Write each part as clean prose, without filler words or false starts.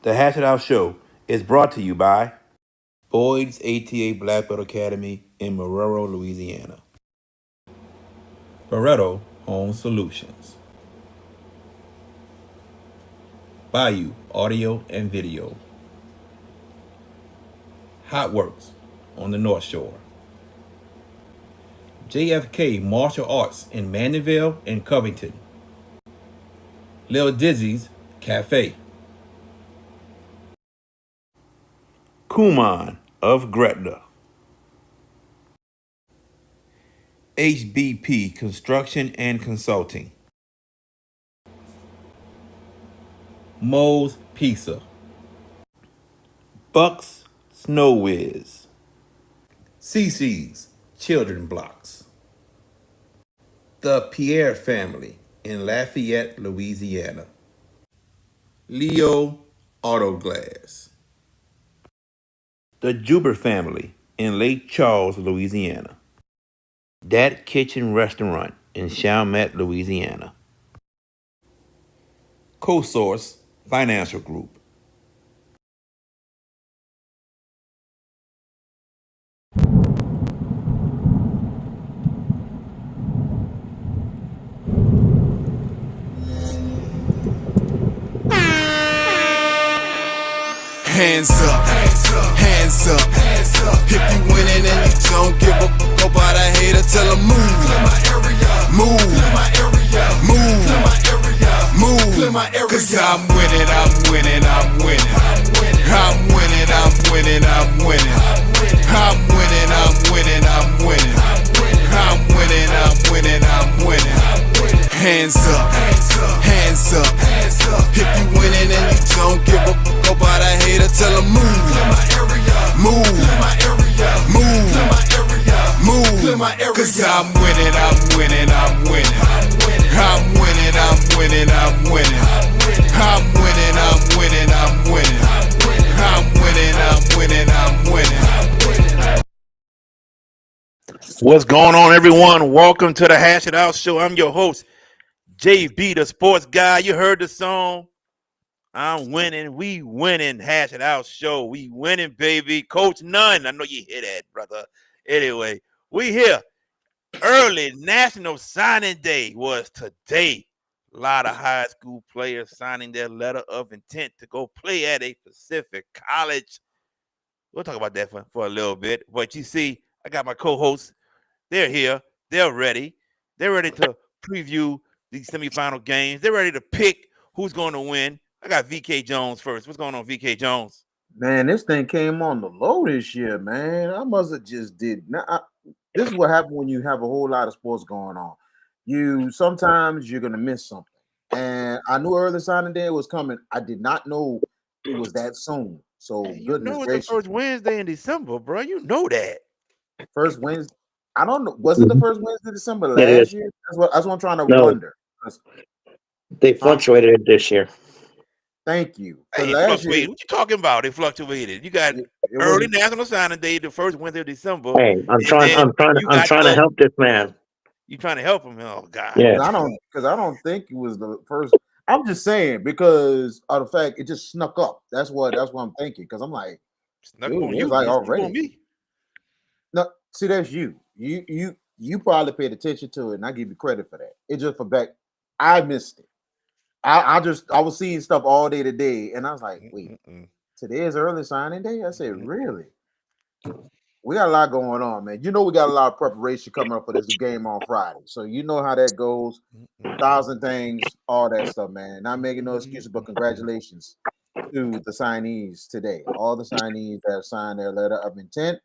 The Hash It Out Show is brought to you by Boyd's ATA Black Belt Academy in Marrero, Louisiana. Barreto Home Solutions. Bayou Audio and Video. Hot Works on the North Shore. JFK Martial Arts in Mandeville and Covington. Lil Dizzy's Cafe. Kuman of Gretna. HBP Construction and Consulting. Moe's Pizza. Bucks Snow Whiz. CC's Children Blocks. The Pierre Family in Lafayette, Louisiana. Leo Auto Glass. The Juber Family in Lake Charles, Louisiana. Dat Kitchen Restaurant in Chalmette, Louisiana. CoSource Financial Group. Hands up, hands up, hands up. If you winning and you don't give a fuck about a hater, tell them move. Move, move, move. Cause I'm winning, I'm winning, I'm winning. I'm winning, I'm winning, I'm winning. I'm winning, I'm winning, I'm winning. I'm winning, I'm winning, I'm winning. Hands up, hands up, hands up. If you winning and you don't give a fuck about a hater, tell them move. Move, move, move. Cause I'm winning, I'm winning, I'm winning. I'm winning, I'm winning, I'm winning. I'm winning, I'm winning, I'm winning. I'm winning, I'm winning, I'm winning. What's going on, everyone? Welcome to the Hash It Out Show. I'm your host, JB, the sports guy. You heard the song. I'm winning. We winning. Hash It Out Show. We winning, baby. Coach Nunn. I know you hear that, brother. Anyway, we here. Early National Signing Day was today. A lot of high school players signing their letter of intent to go play at a Pacific college. We'll talk about that for a little bit. But you see, I got my co-hosts. They're here. They're ready. They're ready to preview these semifinal games. They're ready to pick who's going to win. I got VK Jones first. What's going on, VK Jones? Man, this thing came on the low this year, man. I must have just did not. This is what happened when you have a whole lot of sports going on. Sometimes you're gonna miss something. And I knew early signing day was coming. I did not know it was that soon. So Hey, you goodness know it's gracious. the first Wednesday in December, bro. You know that. First Wednesday. I don't know. Was it the first Wednesday of December It last is. year? That's what I'm trying to No, wonder. they fluctuated it this year. Thank you. Hey, it Last year fluctuated. What you talking about? It fluctuated. You got it early was National Signing Day, the first Wednesday of December, Hey, I'm and trying. then you I'm got trying to help this man. you trying to help him. Oh God. Yeah. because I don't think it was the first. I'm just saying because of the fact it just snuck up. That's what I'm thinking. Because I'm like, Snuck dude, up on it's you. like It's snuck on already. me. No, see, that's you. You probably paid attention to it, and I give you credit for that. It just for back. I missed it. I was seeing stuff all day today, and I was like, wait, today is early signing day. I said, really? We got a lot going on, man. You know, we got a lot of preparation coming up for this game on Friday. So you know how that goes. 1,000 things, all that stuff, man. Not making no excuses, but congratulations to the signees today. All the signees that have signed their letter of intent.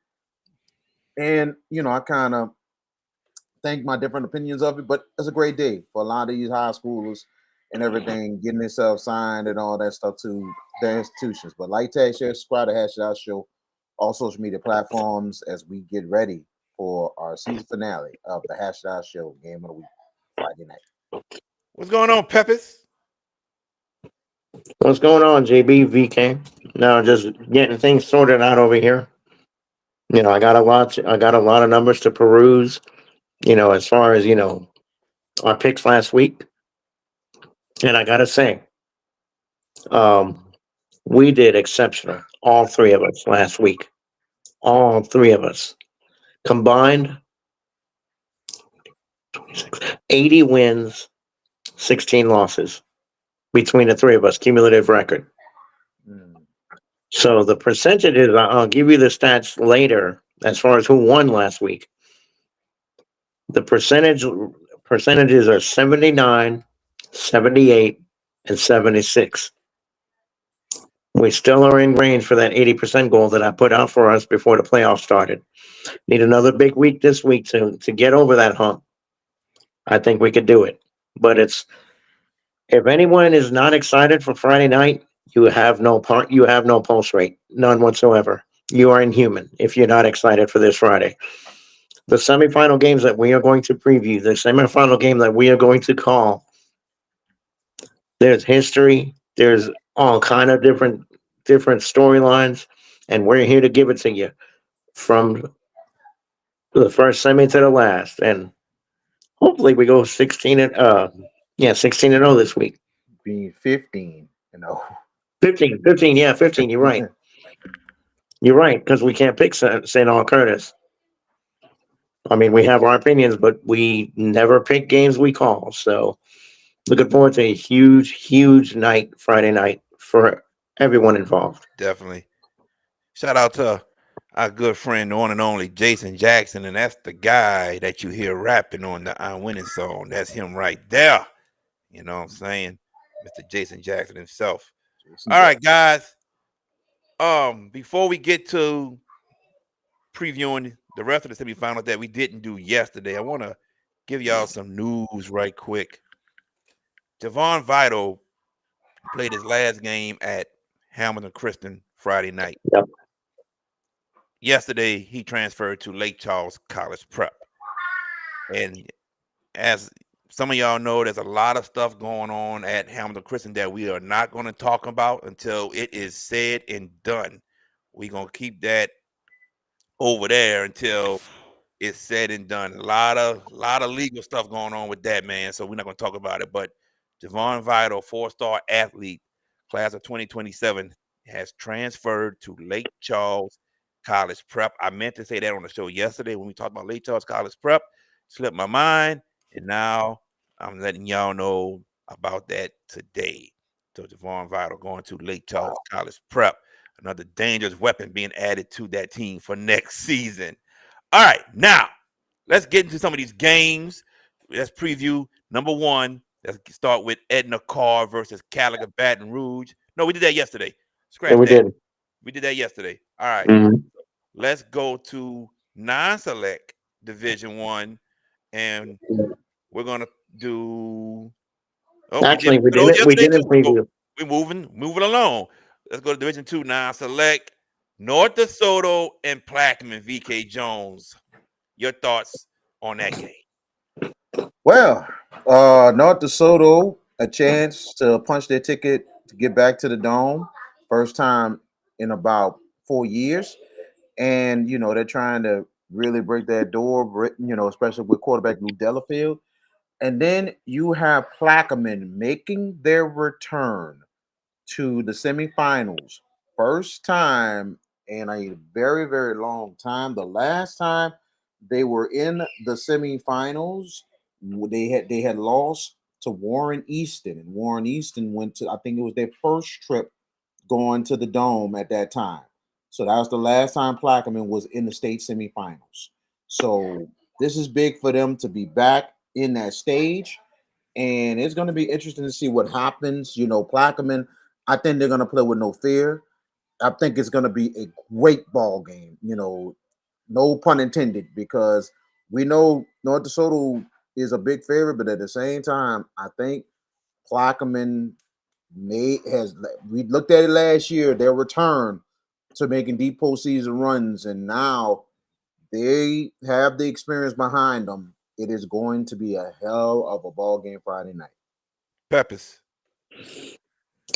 And, I kind of think my different opinions of it, but it's a great day for a lot of these high schoolers and everything, getting themselves signed and all that stuff to their institutions. But like, tag, share, subscribe to Hash It Out Show, all social media platforms as we get ready for our season finale of the Hash It Out Show game of the week, Friday night. What's going on, Peppers? What's going on, JB, VK? Now, just getting things sorted out over here. I got a lot. I got a lot of numbers to peruse. As far as our picks last week, and I gotta say, um, We did exceptional. All three of us last week. All three of us combined 80 wins, 16 losses between the three of us, cumulative record. Mm. So the percentages, I'll give you the stats later as far as who won last week. The percentages are 79, 78, and 76. We still are in range for that 80% goal that I put out for us before the playoffs started. Need another big week this week to get over that hump. I think we could do it. But it's if anyone is not excited for Friday night, you have no pulse rate, none whatsoever. You are inhuman if you're not excited for this Friday. The semifinal games that we are going to preview, the semifinal game that we are going to call, there's history, there's all kind of different storylines, and we're here to give it to you from the first semi to the last. And hopefully we go 16 and 0 this week. Being 15, you know. 15, yeah, 15, you're right. You're right, because we can't pick St. All Curtis. I mean, we have our opinions, but we never pick games we call. So looking forward to a huge, huge night, Friday night, for everyone involved. Definitely. Shout out to our good friend, the one and only Jason Jackson, and that's the guy that you hear rapping on the I'm Winning song. That's him right there. You know what I'm saying? Mr. Jason Jackson himself. Jason All right, Jackson. guys. Before we get to previewing the rest of the semifinals that we didn't do yesterday, I want to give y'all some news right quick. Javon Vital played his last game at Hamilton Christian Friday night. Yep. Yesterday, he transferred to Lake Charles College Prep. And as some of y'all know, there's a lot of stuff going on at Hamilton Christian that we are not going to talk about until it is said and done. We're going to keep that over there until it's said and done. A lot of legal stuff going on with that, man. So we're not going to talk about it. But Javon Vital, 4-star athlete, class of 2027, has transferred to Lake Charles College Prep. I meant to say that on the show yesterday when we talked about Lake Charles College Prep. Slipped my mind, and now I'm letting y'all know about that today. So Javon Vital going to Lake Charles College Prep. Another dangerous weapon being added to that team for next season. All right, now let's get into some of these games. Let's preview number one. Let's start with Edna Carr versus Caliga Baton Rouge. No, we did that yesterday. Yeah, Scratch we that. did. We did that yesterday. All right. Mhm. Let's go to non-select Division One, and we're gonna do. Oh, we did Actually, we those didn't. We yesterday didn't too. So preview. we're moving along. Let's go to Division Two non-select. North DeSoto and Plaquemine. VK Jones. Your thoughts on that game? Well, North DeSoto, a chance to punch their ticket to get back to the dome. First time in about 4 years. And, they're trying to really break that door, especially with quarterback Lou Delafield. And then you have Plaquemine making their return to the semifinals. First time in a very, very long time. The last time they were in the semifinals, they had lost to Warren Easton, and Warren Easton went to, I think it was their first trip going to the dome at that time. So that was the last time Plaquemine was in the state semifinals. So this is big for them to be back in that stage, and it's going to be interesting to see what happens. Plaquemine, I think they're going to play with no fear. I think it's going to be a great ball game. No pun intended, because we know North DeSoto is a big favorite, but at the same time, I think Plaquemine we looked at it last year, their return to making deep postseason runs, and now they have the experience behind them. It is going to be a hell of a ball game Friday night. Peppers.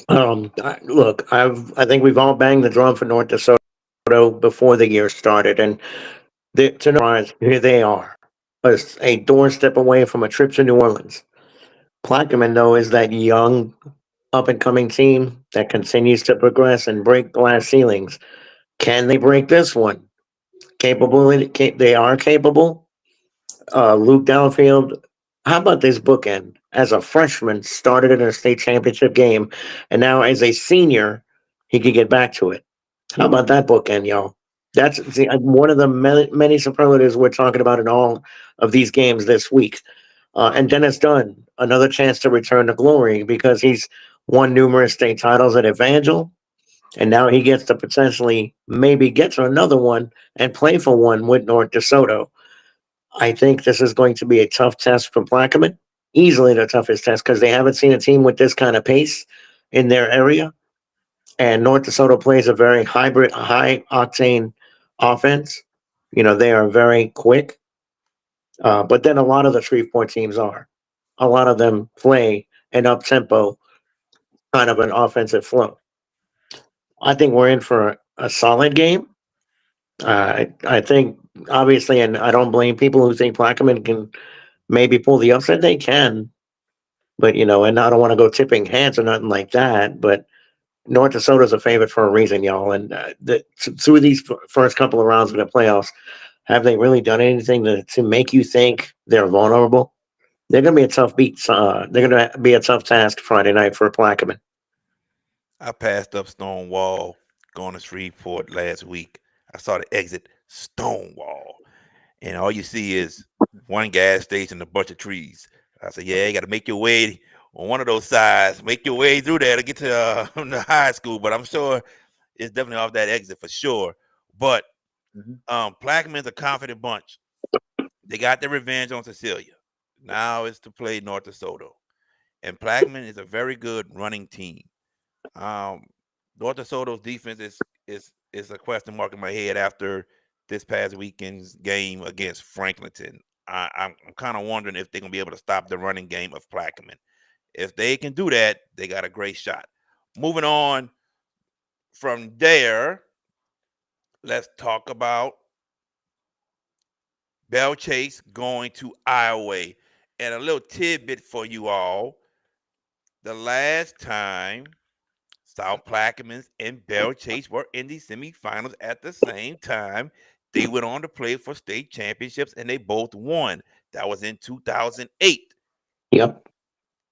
Look, I think we've all banged the drum for North DeSoto before the year started, and to no surprise, here they are, a doorstep away from a trip to New Orleans. Plaquemine, though, is that young up and coming team that continues to progress and break glass ceilings. Can they break this one? They are capable. Luke Downfield, how about this bookend? As a freshman, started in a state championship game, and now as a senior, he could get back to it. How about that bookend, y'all? That's one of the many superlatives we're talking about in all of these games this week. And Dennis Dunn, another chance to return to glory because he's won numerous state titles at Evangel, and now he gets to potentially maybe get to another one and play for one with North DeSoto. I think this is going to be a tough test for Plaquemine. Easily the toughest test because they haven't seen a team with this kind of pace in their area. And North DeSoto plays a very hybrid, high octane offense. They are very quick. But then a lot of the Shreveport teams are. A lot of them play an up tempo kind of an offensive flow. I think we're in for a solid game. I think obviously, and I don't blame people who think Plaquemine can maybe pull the upset. They can, but and I don't want to go tipping hands or nothing like that. But North Dakota's a favorite for a reason, y'all. And through these first couple of rounds of the playoffs, have they really done anything to make you think they're vulnerable? They're going to be a tough beat. They're going to be a tough task Friday night for Plaquemine. I passed up Stonewall going to Shreveport last week. I saw the exit Stonewall, and all you see is one gas station, a bunch of trees. I said, "Yeah, you got to make your way on one of those sides, make your way through there to get to the high school." But I'm sure it's definitely off that exit for sure. But Plaquemine's a confident bunch. They got their revenge on Cecilia. Now it's to play North DeSoto, and Plaquemine is a very good running team. Um, North DeSoto's defense is a question mark in my head after this past weekend's game against Franklinton. I'm kind of wondering if they're gonna be able to stop the running game of Plaquemine. If they can do that, they got a great shot. Moving on from there, let's talk about Bell Chase going to Iowa. And a little tidbit for you all. The last time South Plaquemines and Bell Chase were in the semifinals at the same time, they went on to play for state championships and they both won. That was in 2008. Yep.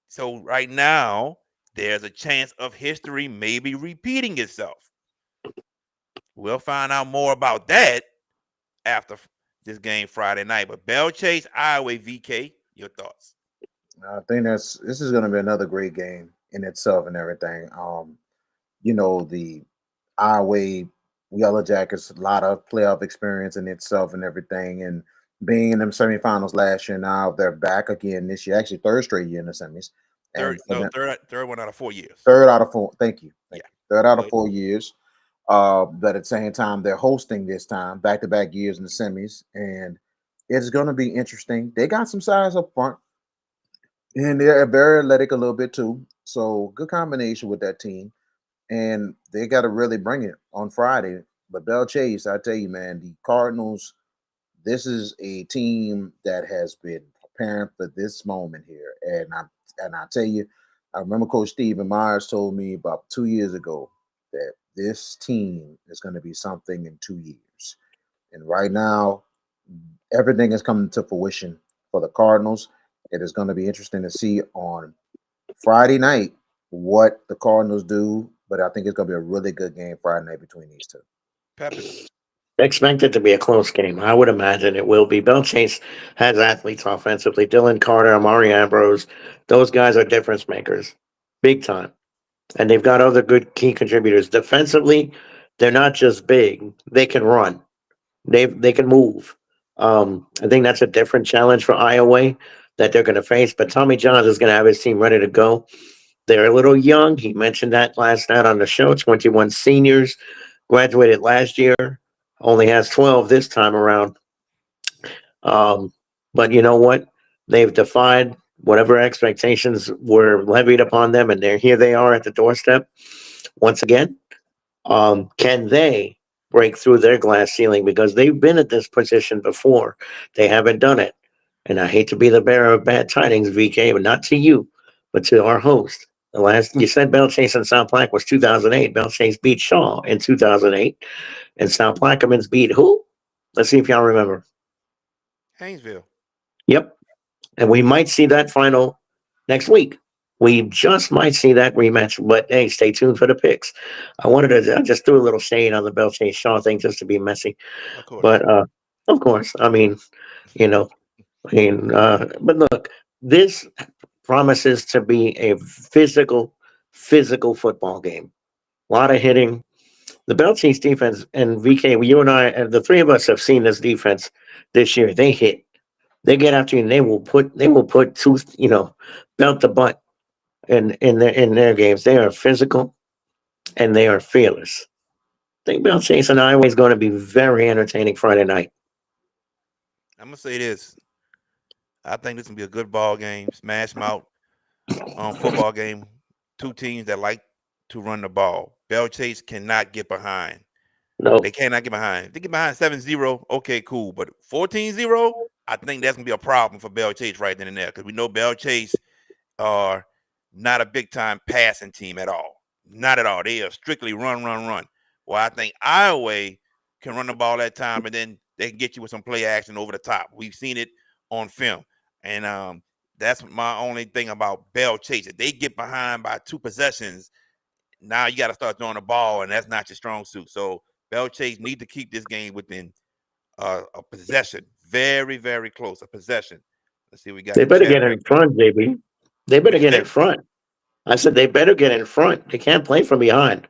So right now, there's a chance of history maybe repeating itself. We'll find out more about that after this game Friday night. But Bell Chase, Iowa, VK, your thoughts? I think this is going to be another great game in itself and everything. The Iowa Yellow Jackets, a lot of playoff experience in itself and everything, and being in them semifinals last year. Now they're back again this year, actually third straight year in the semis. Third, And for no, them, third one out of 4 years. third out of four. Thank you. Yeah. Third out of 4 years. But at the same time, they're hosting this time, back-to-back years in the semis, and it's going to be interesting. They got some size up front, and they're very athletic a little bit too. So good combination with that team, and they got to really bring it on Friday. But Bell Chase, I tell you, man, the Cardinals. This is a team that has been preparing for this moment here, and I tell you, I remember Coach Stephen Myers told me about 2 years ago that this team is going to be something in 2 years. And right now, everything is coming to fruition for the Cardinals. It is going to be interesting to see on Friday night what the Cardinals do, but I think it's going to be a really good game Friday night between these two. Peppers. Expect it to be a close game. I would imagine it will be. Bell Chase has athletes offensively. Dylan Carter, Amari Ambrose, those guys are difference makers, big time. And they've got other good key contributors. Defensively, they're not just big; they can run. They can move. I think that's a different challenge for Iowa that they're going to face. But Tommy Johns is going to have his team ready to go. They're a little young. He mentioned that last night on the show. 21 seniors graduated last year. Only has 12 this time around. But you know what? They've defied whatever expectations were levied upon them, and here they are at the doorstep once again. Can they break through their glass ceiling? Because they've been at this position before. They haven't done it. And I hate to be the bearer of bad tidings, VK, but not to you, but to our host. The last you said Bell Chase and South Plaque was 2008. Bell Chase beat Shaw in 2008, and South Plaquemines beat who? Let's see if y'all remember. Haynesville. Yep, and we might see that final next week. We just might see that rematch, but hey, stay tuned for the picks. I just threw a little shade on the Bell Chase Shaw thing just to be messy, Of course. but of course, I mean, you know, but look, this promises to be a physical football game. A lot of hitting. The Bell Chase defense and VK, you and I, and the three of us have seen this defense this year. They hit. They get after you, and they will put tooth, belt to butt in their games. They are physical and they are fearless. I think Bell Chase and Iowa is going to be very entertaining Friday night. I'm gonna say this. I think this gonna be a good ball game. Smash mouth football game. Two teams that like to run the ball. Bell Chase cannot get behind. They No, cannot get behind. If they get behind 7-0, okay, cool. But 14-0, I think that's gonna be a problem for Bell Chase right then and there. Because we know Bell Chase are not a big time passing team at all. Not at all. They are strictly run, run, run. Well, I think Iowa can run the ball that time, and then they can get you with some play action over the top. We've seen it on film, and that's my only thing about Bell Chase. If they get behind by 2 possessions, now you got to start throwing the ball, and that's not your strong suit. So Bell Chase need to keep this game within a possession, very, very close, a possession. Let's see, what we got they in better chat get right in quick. front, baby. They better What you get in say? front. I said they better get in front. They can't play from behind.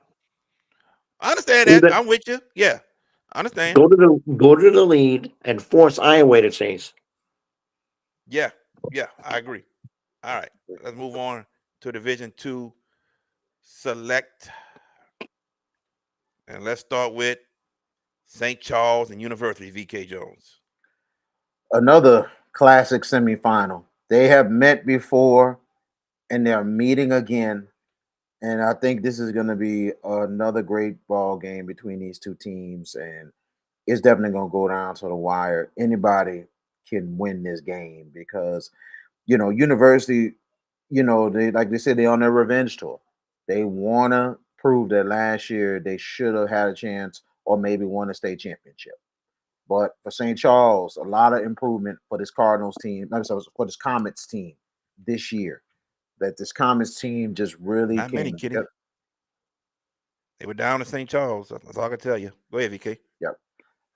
I understand that. Either I'm with you. Yeah, I understand. go to the lead and force Iowa to chase. Yeah, yeah, I agree. All right, let's move on to Division Two select, and let's start with St. Charles and University. VK Jones. Another classic semifinal. They have met before and they're meeting again. And I think this is going to be another great ball game between these two teams. And it's definitely going to go down to the wire. Anybody can win this game because, University, they like they said, they're on their revenge tour. They want to prove that last year they should have had a chance or maybe won a state championship. But for St. Charles, a lot of improvement for this Cardinals team, no, sorry, for this Comets team this year. That this Comets team just really Not many, can. Kitty. They were down to St. Charles. That's all I can tell you. Go ahead, VK. Yep.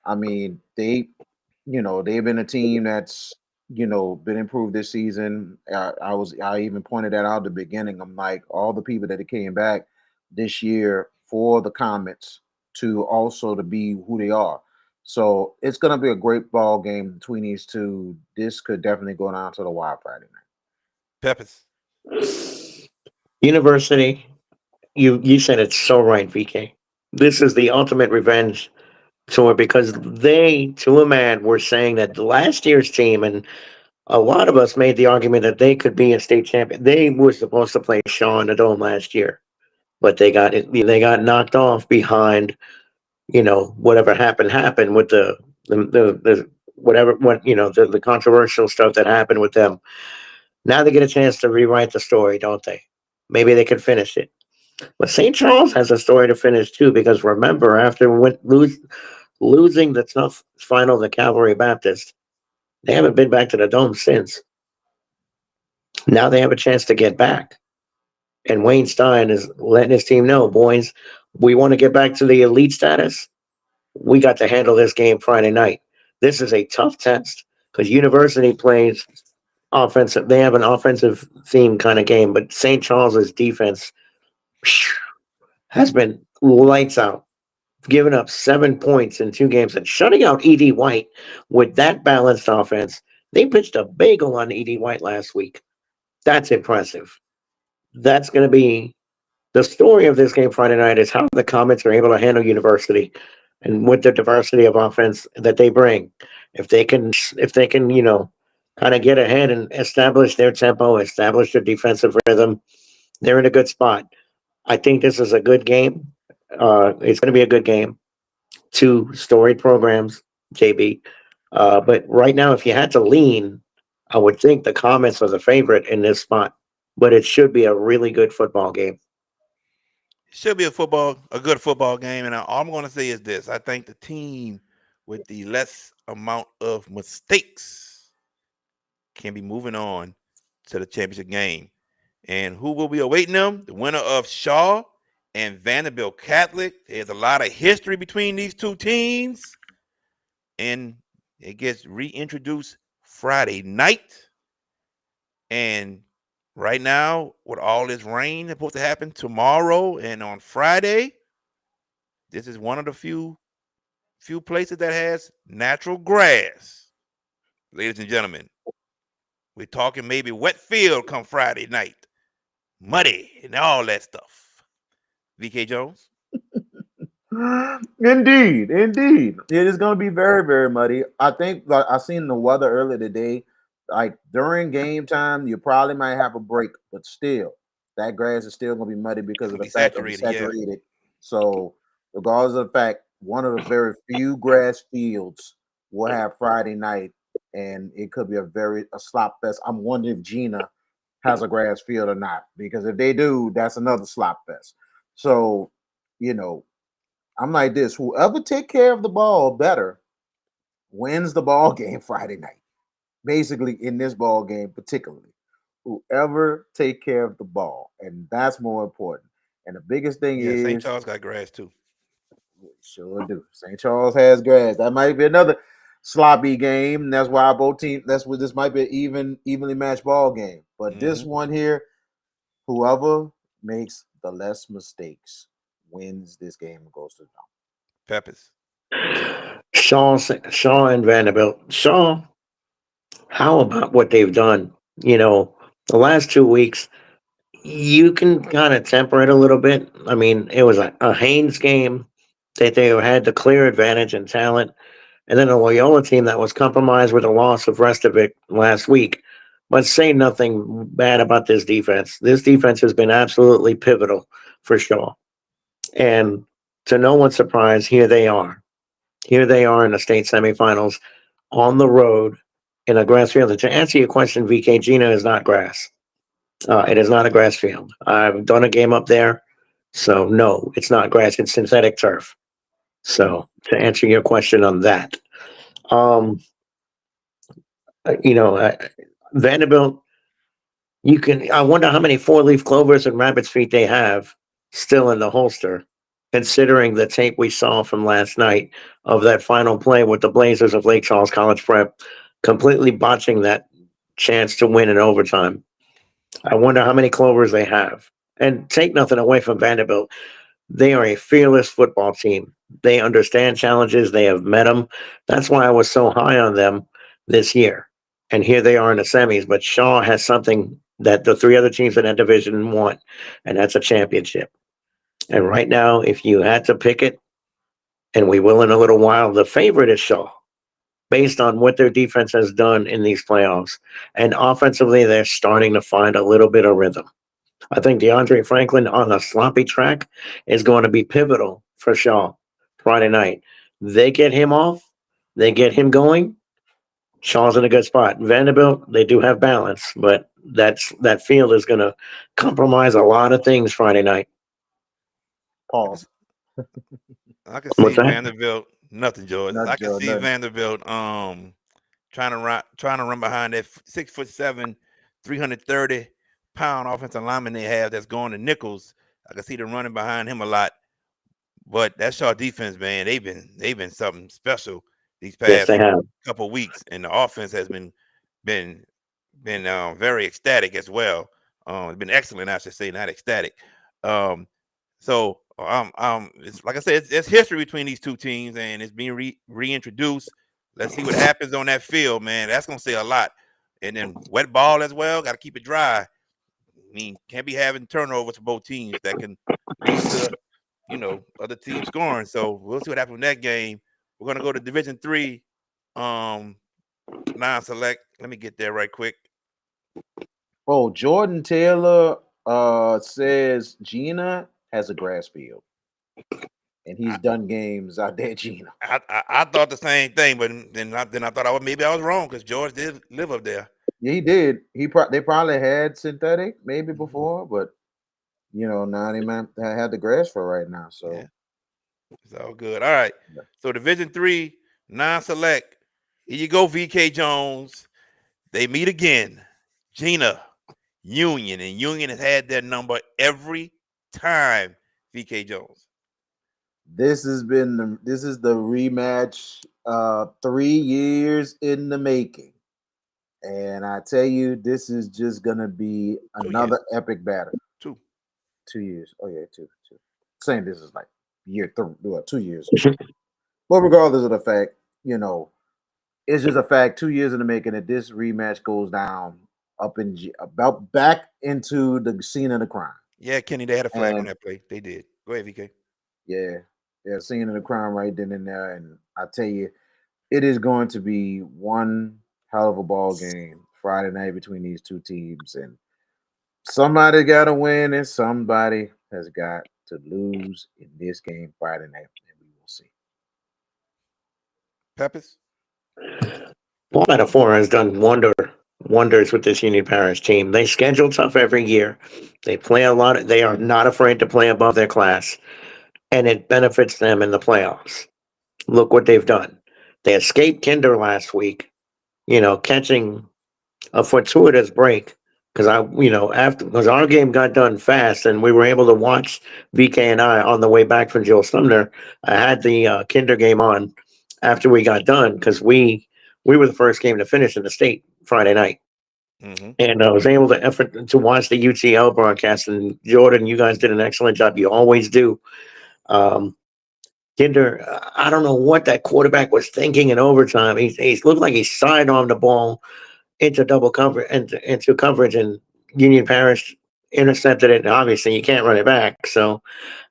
I mean, they've been a team that's, been improved this season. I even pointed that out at the beginning. I'm like, all the people that came back this year for the Comets to also to be who they are. So it's gonna be a great ball game between these two. This could definitely go down to the wire Friday night. Peppers. University, you said it so right, VK. This is the ultimate revenge tour because they, to a man, were saying that the last year's team, and a lot of us made the argument that they could be a state champion. They were supposed to play Shaw in the Dome last year, but they got knocked off behind, whatever happened with the whatever the controversial stuff that happened with them. Now they get a chance to rewrite the story, don't they? Maybe they could finish it. But St. Charles has a story to finish too, because remember, after losing the tough final to Calvary Baptist, they haven't been back to the Dome since. Now they have a chance to get back. And Wayne Stein is letting his team know, boys, we want to get back to the elite status. We got to handle this game Friday night. This is a tough test because University plays offensive. They have an offensive theme kind of game, but St. Charles's defense has been lights out, giving up 7 points in 2 games and shutting out Ed White with that balanced offense. They pitched a bagel on Ed White last week. That's impressive. That's going to be the story of this game Friday night is how the Comets are able to handle University and with the diversity of offense that they bring. If they can, kind of get ahead and establish their tempo, establish their defensive rhythm, they're in a good spot. I think this is a good game. It's going to be a good game. Two storied programs, JB. But right now, if you had to lean, I would think the Comets are the favorite in this spot. but it should be a really good football game. Should be a good football game. And all I'm going to say is this: I think the team with the less amount of mistakes can be moving on to the championship game. And who will be awaiting them? The winner of Shaw and Vanderbilt Catholic. There's a lot of history between these two teams, and it gets reintroduced Friday night. And right now, with all this rain that's supposed to happen tomorrow and on Friday, this is one of the few places that has natural grass. Ladies and gentlemen, we're talking maybe wet field come Friday night, muddy and all that stuff. VK Jones. Indeed, indeed. It is going to be very, very muddy. I think like I seen the weather earlier today. Like during game time, you probably might have a break, but still, that grass is still going to be muddy It's because of gonna the be fact that it's saturated, yeah. saturated. So, regardless of the fact, one of the very few grass fields will have Friday night, and it could be a slop fest. I'm wondering if Gina has a grass field or not, because if they do, that's another slop fest. So, you know, I'm like this: whoever take care of the ball better wins the ball game Friday night. Basically, in this ball game, particularly, whoever take care of the ball, and that's more important. And the biggest thing Yeah, St. is, Charles got grass too. we sure do. St. Charles has grass. That might be another sloppy game. That's why both teams. That's what this might be an evenly matched ball game. But this Mm-hmm. one here, whoever makes the less mistakes wins this game and goes to the Peppers. Shaw and Vanderbilt. Shaw, how about what they've done? The last 2 weeks, you can kind of temper it a little bit. I mean, it was a Haynes game that they had the clear advantage in talent, and then a Loyola team that was compromised with the loss of Restovic last week. But say nothing bad about this defense. This defense has been absolutely pivotal for Shaw. And to no one's surprise, here they are. Here they are in the state semifinals on the road in a grass field. And to answer your question, VK, Gina is not grass. It is not a grass field. I've done a game up there. So, no, it's not grass. It's synthetic turf. So, to answer your question on that, um, you know, uh, Vanderbilt, I wonder how many four leaf clovers and rabbit's feet they have still in the holster, considering the tape we saw from last night of that final play with the Blazers of Lake Charles College Prep completely botching that chance to win in overtime. I wonder how many clovers they have. And take nothing away from Vanderbilt. They are a fearless football team. They understand challenges. They have met them. That's why I was so high on them this year. And here they are in the semis. But Shaw has something that the three other teams in that division want, and that's a championship. And right now, if you had to pick it, and we will in a little while, the favorite is Shaw, based on what their defense has done in these playoffs. And offensively, they're starting to find a little bit of rhythm. I think DeAndre Franklin on the sloppy track is going to be pivotal for Shaw Friday night. They get him off, they get him going. Shaw's in a good spot. Vanderbilt, they do have balance, but that field is going to compromise a lot of things Friday night. I can, pause. I can What's see that? Vanderbilt. Nothing, George. Not I can Joe, see nothing. Vanderbilt trying to run behind that 6'7", 330-pound offensive lineman they have that's going to Nichols. I can see them running behind him a lot. But that Shaw defense, man, they've been something special these Yes, they past have. couple weeks, and the offense has been very ecstatic as well. It's been excellent, I should say, not ecstatic. So it's like I said, it's history between these two teams, and it's being reintroduced. Let's see what happens on that field, man. That's gonna say a lot. And then wet ball as well. Got to keep it dry. I mean, can't be having turnovers for both teams that can lead to other teams scoring. So we'll see what happens in that game. We're gonna go to Division Three, um, non-select. Let me get there right quick. Oh, Jordan Taylor says Gina has a grass field, and he's I, done games out there, Gina. I thought the same thing, but then I thought maybe I was wrong because George did live up there. Yeah, he did. They probably had synthetic maybe Mhm. before, but now they might had the grass for right now. Yeah, So it's all good. All right. yeah. So Division Three, non-select. Here you go, VK Jones. They meet again. Gina, Union, and Union has had their number every time. VK Jones. This is the rematch 3 years in the making. And I tell you, this is just gonna be 2 years. another epic battle. Two. 2 years. Oh yeah, two. Saying this is like year three, 2 years. But regardless of the fact, you know, it's just a fact. 2 years in the making that this rematch goes down about back into the scene of the crime. Yeah, Kenny, they had a flag on And that play. They did. Go ahead, VK. yeah, yeah, scene of the crime right then and there. And I tell you, it is going to be one hell of a ball game Friday night between these two teams. And somebody got to win, and somebody has got to lose in this game Friday night, and we will see. Peppers. Ball Metaphor has done wonders with this Union Parish team. They schedule tough every year. They play a lot. They are not afraid to play above their class, and it benefits them in the playoffs. Look what they've done. They escaped Kinder last week, catching a fortuitous break because after because our game got done fast and we were able to watch VK and I on the way back from Jill Sumner. I had the Kinder game on after we got done because we were the first game to finish in the state Friday night. Mm-hmm. And I was able to watch the UTL broadcast. And Jordan, you guys did an excellent job. You always do. Um, Kinder, I don't know what that quarterback was thinking in overtime. He looked like he sidearmed the ball into double cover into coverage, and Union Parish intercepted it. And obviously, you can't run it back. So,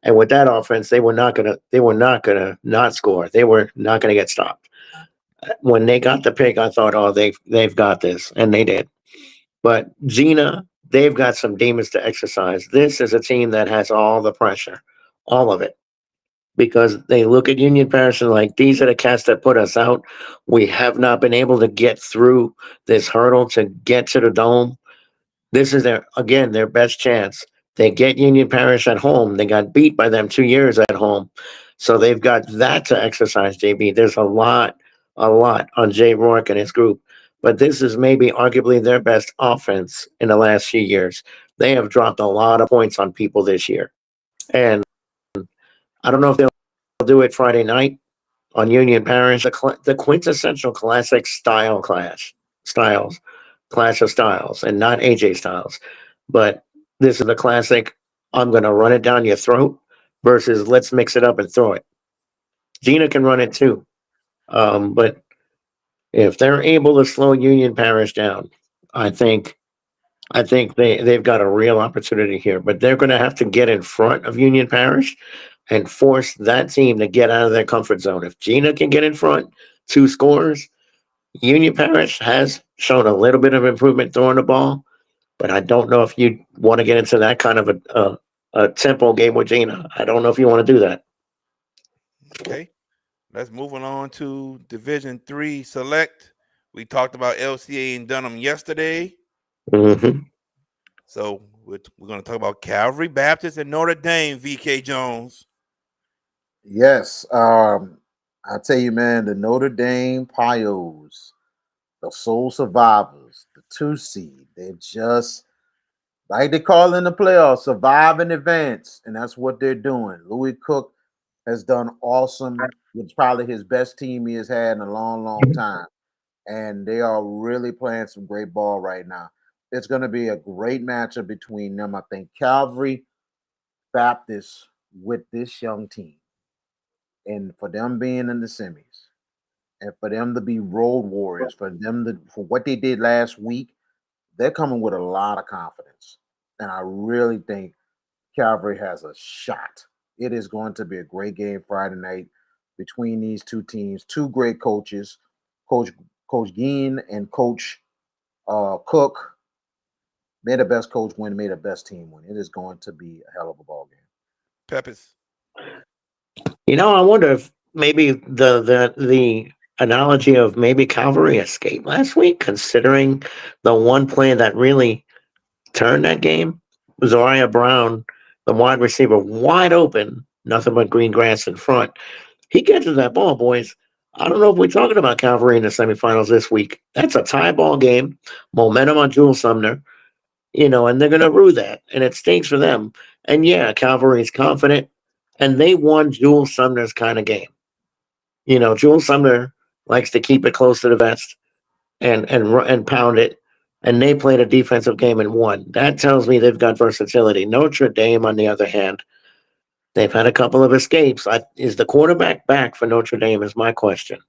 and with that offense, they were not gonna not score. They were not gonna get stopped. When they got the pick, I thought, oh, they've got this, and they did. But Gina, they've got some demons to exercise. This is a team that has all the pressure, all of it, because they look at Union Parish and like, these are the cats that put us out. We have not been able to get through this hurdle to get to the dome. This is their best chance. They get Union Parish at home. They got beat by them 2 years at home. So they've got that to exercise, JB. There's a lot on Jay Rourke and his group. But this is maybe arguably their best offense in the last few years. They have dropped a lot of points on people this year. And I don't know if they'll do it Friday night on Union Parish, the quintessential classic styles, clash of styles, and not AJ Styles. But this is the classic, I'm going to run it down your throat versus let's mix it up and throw it. Gina can run it too. But if they're able to slow Union Parish down, I think they've got a real opportunity here. But they're going to have to get in front of Union Parish and force that team to get out of their comfort zone. If Gina can get in front, two scores, Union Parish has shown a little bit of improvement throwing the ball, but I don't know if you want to get into that kind of a tempo game with Gina. I don't know if you want to do that. Okay. Let's moving on to Division Three Select. We talked about LCA and Dunham yesterday. Hmm. So we're going to talk about Calvary Baptist and Notre Dame, VK Jones. Yes, I tell you, man, the Notre Dame Pios, the sole survivors, the two seed, they're just like they call in the playoffs, survive in advance, and that's what they're doing. Louis Cook has done awesome. It's probably his best team he has had in a long, long time, and they are really playing some great ball right now. It's going to be a great matchup between them. I think Calvary Baptist with this young team, and for them being in the semis, and for them to be road warriors, for what they did last week, they're coming with a lot of confidence, and I really think Calvary has a shot. It is going to be a great game Friday night between these two teams. Two great coaches, Coach Coach Geen and Coach Cook. May the best coach win. May the best team win. It is going to be a hell of a ball game. Peppers. I wonder if maybe the analogy of maybe Calvary escaped last week, considering the one play that really turned that game? Zariah Brown, the wide receiver, wide open, nothing but green grass in front. He catches that ball, boys. I don't know if we're talking about Calvary in the semifinals this week. That's a tie ball game, momentum on Jules Sumner, and they're going to rue that, and it stinks for them. And yeah, Calvary is confident, and they won Jules Sumner's kind of game. Jules Sumner likes to keep it close to the vest and pound it, and they played a defensive game and won. That tells me they've got versatility. Notre Dame, on the other hand, they've had a couple of escapes. Is the quarterback back for Notre Dame? Is my question.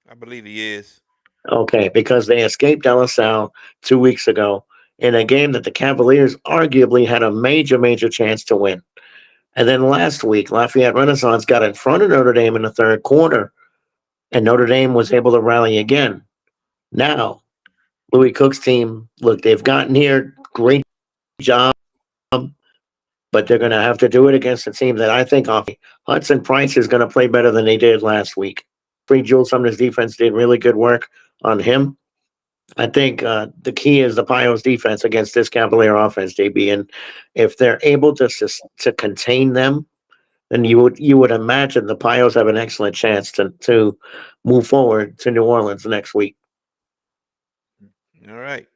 I believe he is. Okay, because they escaped De La Salle 2 weeks ago in a game that the Cavaliers arguably had a major, major chance to win. And then last week, Lafayette Renaissance got in front of Notre Dame in the third quarter, and Notre Dame was able to rally again. Now, Louis Cook's team, look, they've gotten here. Great job, but they're going to have to do it against a team that I think Hudson Price is going to play better than they did last week. Free Jules Sumner's defense did really good work on him. I think the key is the Pios defense against this Cavalier offense, JB. And if they're able to contain them, then you would imagine the Pios have an excellent chance to move forward to New Orleans next week. All right.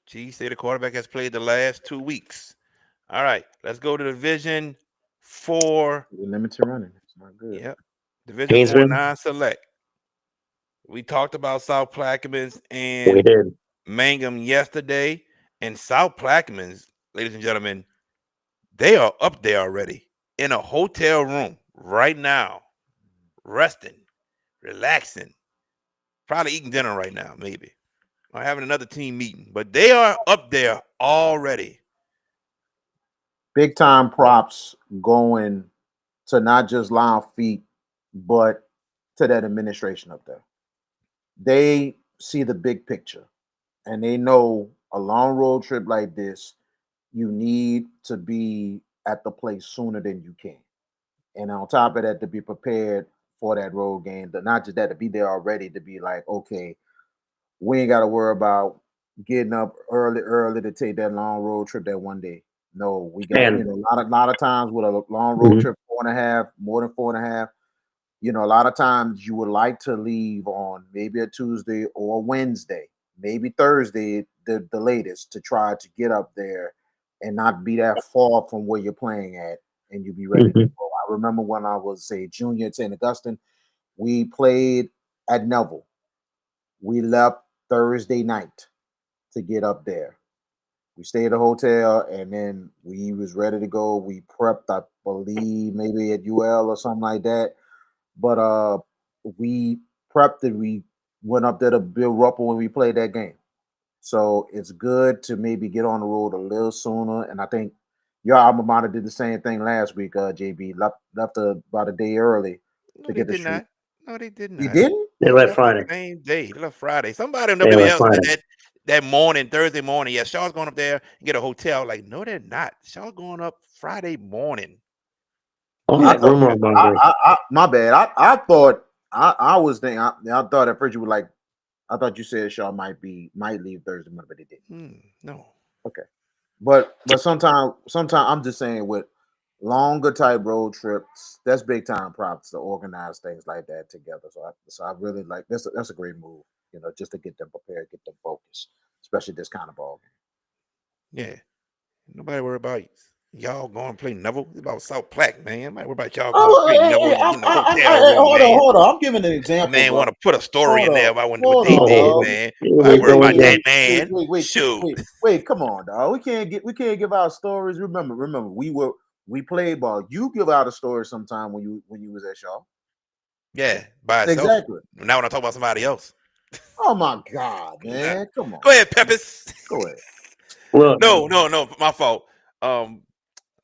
G say the quarterback has played the last 2 weeks. All right. Let's go to Division 4. Limited running. It's not good. Yep. Division 4 Haynesville? non-select. We talked about South Plaquemines We and did. Mangum yesterday. And South Plaquemines, ladies and gentlemen, they are up there already in a hotel room right now, resting, relaxing, probably eating dinner right now, maybe, or having another team meeting. But they are up there already. Big time props going to not just Lion Feet, but to that administration up there. They see the big picture, and they know a long road trip like this, you need to be at the place sooner than you can. And on top of that, to be prepared for that road game, not just that, to be there already, to be like, okay, we ain't got to worry about getting up early to take that long road trip that one day. No, we got And a lot of times with a long road trip, 4.5, more than 4.5. A lot of times you would like to leave on maybe a Tuesday or a Wednesday, maybe Thursday, the latest, to try to get up there and not be that far from where you're playing at, and you be ready to go. I remember when I was, say, junior at St. Augustine, we played at Neville. We left Thursday night to get up there. We stayed at a hotel, and then we was ready to go. We prepped, I believe, maybe at UL or something like that. But we prepped it. We went up there to Bill Ruppel when we played that game. So it's good to maybe get on the road a little sooner. And I think your alma mater did the same thing last week, JB. Left about a day early No, to they get the did street. not. No, they did You not. didn't? they They left left the Friday. same day. They left Friday. Somebody on They left WBL said Friday. that morning, Thursday morning. Yeah, Shaw's going up there and get a hotel. Like, no, they're not. Shaw's going up Friday morning. All I that thought, rumor mongering. my bad. I thought I was thinking. I thought at first you were like. I thought you said Shaw might leave Thursday morning, but he didn't. No. Okay, but sometimes I'm just saying with longer type road trips, that's big time props to organize things like that together. So I really like this. That's a great move. Just to get them prepared, get them focused, especially this kind of ball game. Yeah. Nobody worry about y'all going to play Neville. It's about South Plaque, man. Nobody worry about y'all going to Oh, play hey, Neville hey, and get in the hotel room, hold on, man. hold on. I'm giving an example, Man, bro. want to put a story in there about what Hold they on, did, dog. man. Here I we worry go about that, again. man. Wait, Shoot. wait, come on, dog. We can't give out stories. Remember, we played ball. You give out a story sometime when you was at Shaw. Yeah, by itself. Exactly. Now when I talk about somebody else. Oh my God, Nah. man. Come on. Go ahead, Peppers. Go ahead. Look, No, my fault.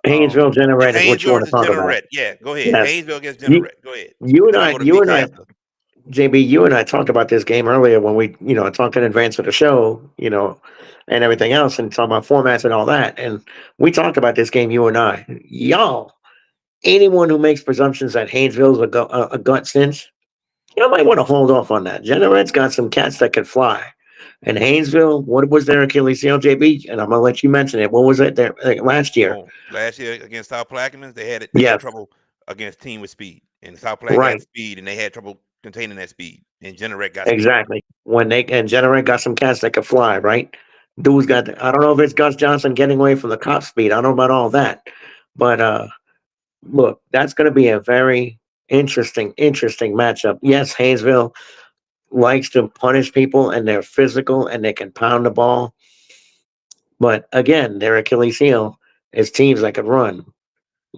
Haynesville It's Generate is what you Haynesville want to versus talk about. Generette. Yeah, go ahead. Yes. Haynesville against You, Generette. Go ahead. you and Then I I, go to Beach after. JB, you and I talked about this game earlier when we, talked in advance of the show, and everything else, and talking about formats and all that. And we talked about this game, you and I. Y'all, anyone who makes presumptions that Haynesville's a gut cinch, You might want to hold off on that. Generate's got some cats that can fly. And Haynesville, what was their Achilles heel, JB? And I'm gonna let you mention it. What was it there last year? Oh, last year against South Plaquemines, they had Yes, trouble against team with speed, and South Plaque got right, speed, and they had trouble containing that speed. And Generate got speed. exactly. When they and Generate got some cats that could fly, right? Dude's got. I don't know if it's Gus Johnson getting away from the cop speed. I don't know about all that, but look, that's going to be a very interesting matchup. Yes, Haynesville likes to punish people, and they're physical, and they can pound the ball. But again, their Achilles heel is teams that can run.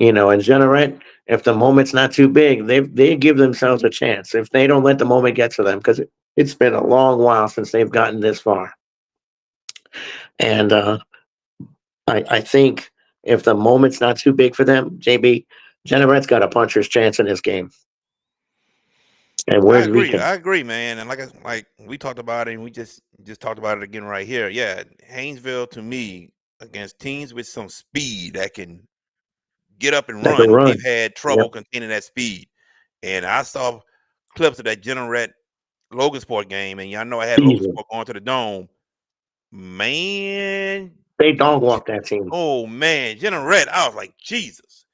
And Generate, if the moment's not too big, they give themselves a chance if they don't let the moment get to them because it's been a long while since they've gotten this far. And I think if the moment's not too big for them, JB, Generate's got a puncher's chance in this game. And I where's agree. VK? I agree, man. And like we talked about it, and we just talked about it again right here. Yeah, Haynesville to me against teams with some speed that can get up and That can run, they've run. had Yep. trouble containing that speed. And I saw clips of that Generate Logan Sport game, and y'all know I had Logan Easily. Sport going to the dome. Man, They dog walk that team. oh man, Generate. I was like, Jesus.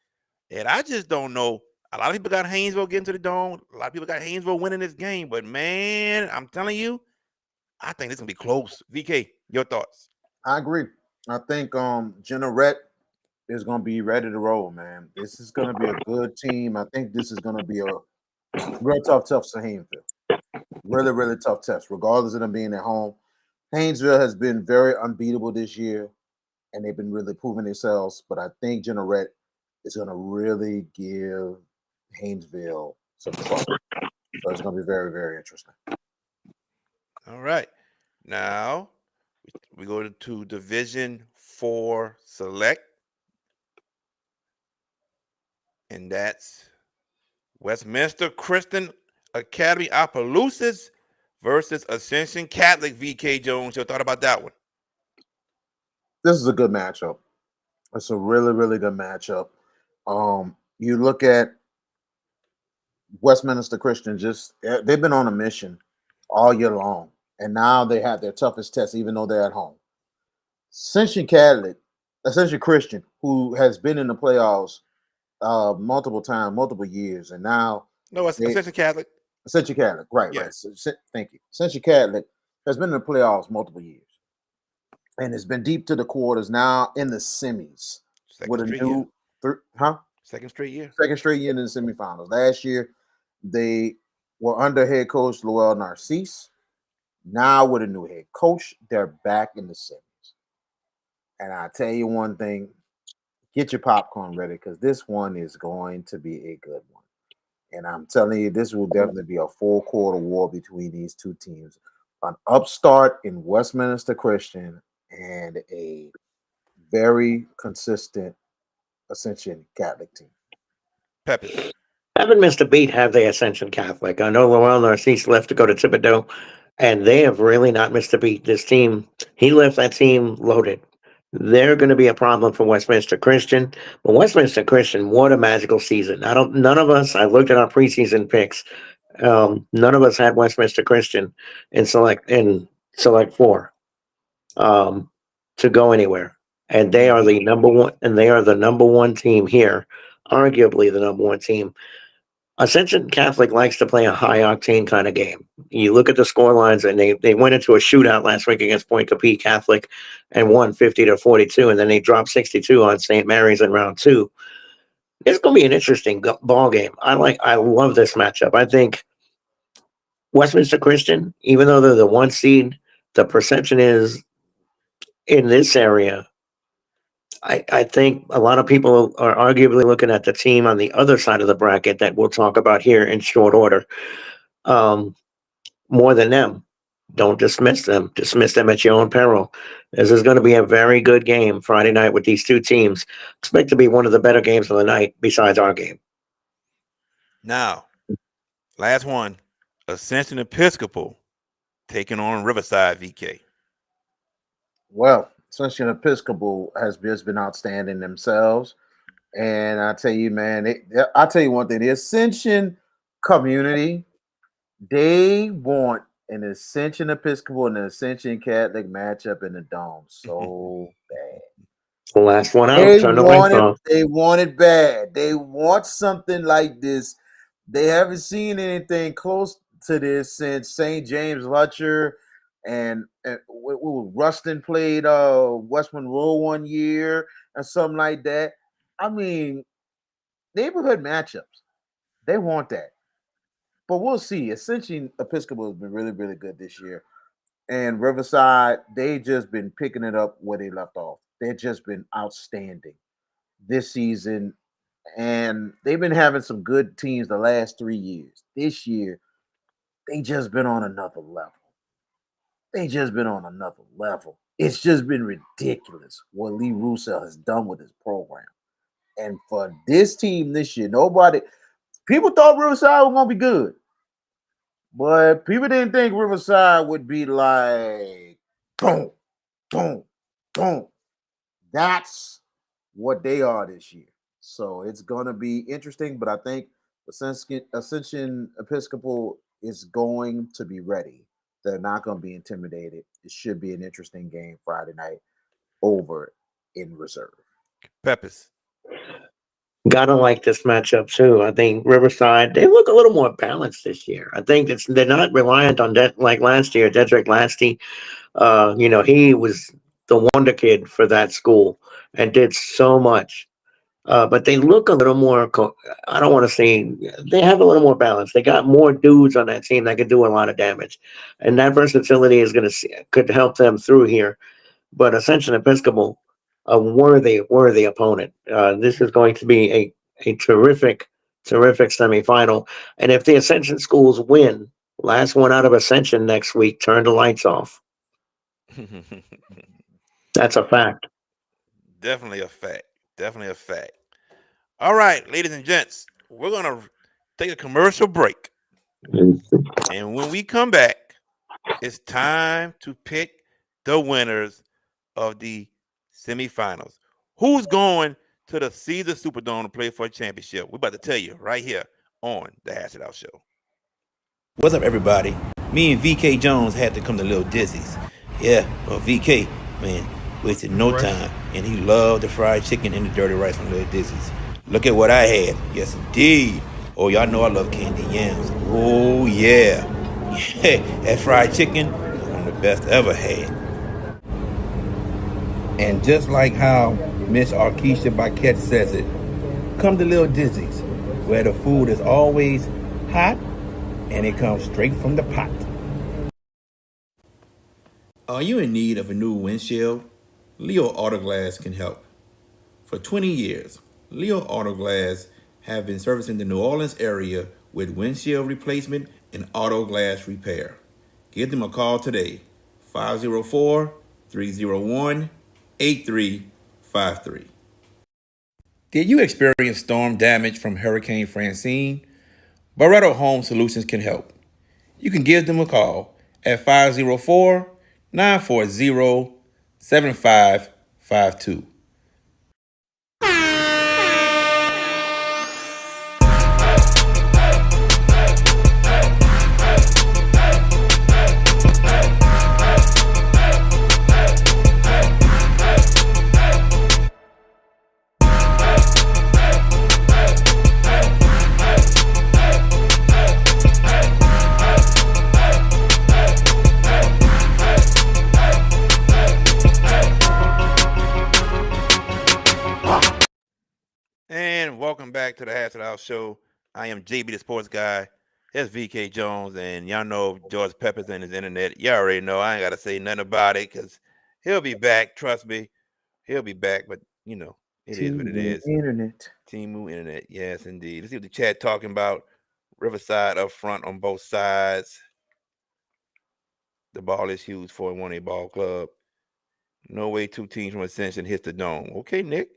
And I just don't know. A lot of people got Haynesville getting to the dome. A lot of people got Haynesville winning this game. But man, I'm telling you, I think this gonna be close. VK, your thoughts? I agree. I think Generette is gonna be ready to roll, man. This is gonna be a good team. I think this is gonna be a real tough test for Haynesville. Really, really tough test, regardless of them being at home. Haynesville has been very unbeatable this year, and they've been really proving themselves. But I think Generette is going to really give Haynesville some trouble. So it's going to be very, very interesting. All right. Now we go to Division 4 Select, and that's Westminster Christian Academy Opelousas versus Ascension Catholic. VK Jones, your thought about that one? This is a good matchup. It's a really, really good matchup. You look at Westminster Christian, they've been on a mission all year long, and now they have their toughest test, even though they're at home. Ascension Catholic, Ascension Christian, who has been in the playoffs multiple times, multiple years, and now No, it's they Ascension Catholic. Ascension Catholic, right, Yeah, right. Thank you. Ascension Catholic has been in the playoffs multiple years, and it's been deep to the quarters. Now in the semis second with a straight year. new, Second straight year. second straight year in the semifinals. Last year they were under head coach Lowell Narcisse. Now with a new head coach, they're back in the semis. And I tell you one thing, get your popcorn ready because this one is going to be a good one. And I'm telling you, this will definitely be a full quarter war between these two teams. An upstart in Westminster Christian and a very consistent Ascension Catholic team. Peppers. Haven't missed a beat, have they, Ascension Catholic? I know Lowell Narcisse left to go to Thibodeau, and they have really not missed a beat. This team, he left that team loaded. They're going to be a problem for Westminster Christian. But Westminster Christian, what a magical season. None of us, I looked at our preseason picks. None of us had Westminster Christian in select four to go anywhere. And they are Mhm. the number one, and they are the number one team here, arguably the number one team. Ascension Catholic likes to play a high octane kind of game. You look at the score lines, and they went into a shootout last week against Point Capee Catholic and won 50-42, and then they dropped 62 on St. Mary's in round two. It's going to be an interesting ball game. I love this matchup. I think Westminster Christian, even though they're the one seed, the perception is in this area. I think a lot of people are arguably looking at the team on the other side of the bracket that we'll talk about here in short order. Um, More than them. Don't dismiss them. Dismiss them at your own peril. This is going to be a very good game Friday night with these two teams. Expect to be one of the better games of the night besides our game. Now, last one. Ascension Episcopal taking on Riverside. VK. Well, Ascension Episcopal has just been outstanding themselves. And I tell you, man, I tell you one thing: the Ascension community They want an Ascension Episcopal and an Ascension Catholic matchup in the dome so bad. Last one out. They Turn the lights want it. off. They want it bad. They want something like this. They haven't seen anything close to this since St. James Lutcher and Rustin played West Monroe one year or something like that. I mean, neighborhood matchups. They want that. But we'll see. Ascension Episcopal has been really, really good this year. And Riverside, they just been picking it up where they left off. They've just been outstanding this season. And they've been having some good teams the last 3 years. This year, they just been on another level. They just been on another level. It's just been ridiculous what Lee Russell has done with his program. And for this team this year, people thought Riverside was going to be good. But people didn't think Riverside would be like, boom, boom, boom. That's what they are this year. So it's going to be interesting, but I think Ascension Episcopal is going to be ready. They're not going to be intimidated. It should be an interesting game Friday night over in reserve. Peppers. Gotta like this matchup too. I think Riverside, they look a little more balanced this year. I think they're not reliant on that like last year. Dedrick Lasty, he was the wonder kid for that school and did so much. But they look a little more. I don't want to say they have a little more balance. They got more dudes on that team that can do a lot of damage, and that versatility could help them through here. But Ascension Episcopal, a worthy opponent. This is going to be a terrific semifinal. And if the Ascension schools win, last one out of Ascension next week, turn the lights off. That's a fact. Definitely a fact. Definitely a fact. All right, ladies and gents, we're gonna take a commercial break, and when we come back, it's time to pick the winners of the semifinals. Who's going to the Caesar Superdome to play for a championship? We're about to tell you right here on the Hash It Out Show. What's up, everybody? Me and VK Jones had to come to Little Dizzy's. Yeah, well, VK, man, wasted no time, and he loved the fried chicken and the dirty rice from Little Dizzy's. Look at what I had. Yes, indeed. Oh, y'all know I love candy yams. Oh, yeah. Yeah, that fried chicken was one of the best I ever had. And just like how Miss Arkisha Baquette says it, come to Little Dizzy's, where the food is always hot and it comes straight from the pot. Are you in need of a new windshield? Leo Autoglass can help. For 20 years, Leo Autoglass have been servicing the New Orleans area with windshield replacement and auto glass repair. Give them a call today, 504-301-8353. Did you experience storm damage from Hurricane Francine? Barretto Home Solutions can help. You can give them a call at 504-940-7552. And welcome back to the Hash It Out Show. I am JB the Sports Guy. That's VK Jones, and y'all know George Peppers and his internet. Y'all already know. I ain't got to say nothing about it because he'll be back. Trust me, he'll be back. But it is what it is. Internet. Timu Internet. Yes, indeed. Let's see what the chat talking about. Riverside up front on both sides. The ball is huge for 1A ball club. No way two teams from Ascension hits the dome. Okay, Nick.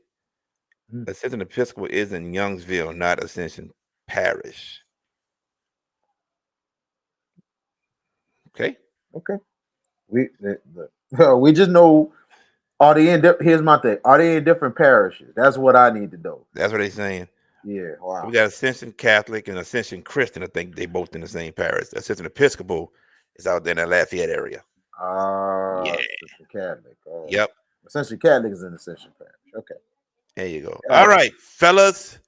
Ascension Episcopal is in Youngsville, not Ascension Parish. Okay. We just know, are they in? Here's my thing: are they in different parishes? That's what I need to know. That's what they're saying. Yeah, wow. We got Ascension Catholic and Ascension Christian. I think they both in the same parish. Ascension Episcopal is out there in that Lafayette area. Yeah. Ascension Catholic. Yep. Ascension Catholic is in Ascension Parish. Okay. There you go. All right, fellas.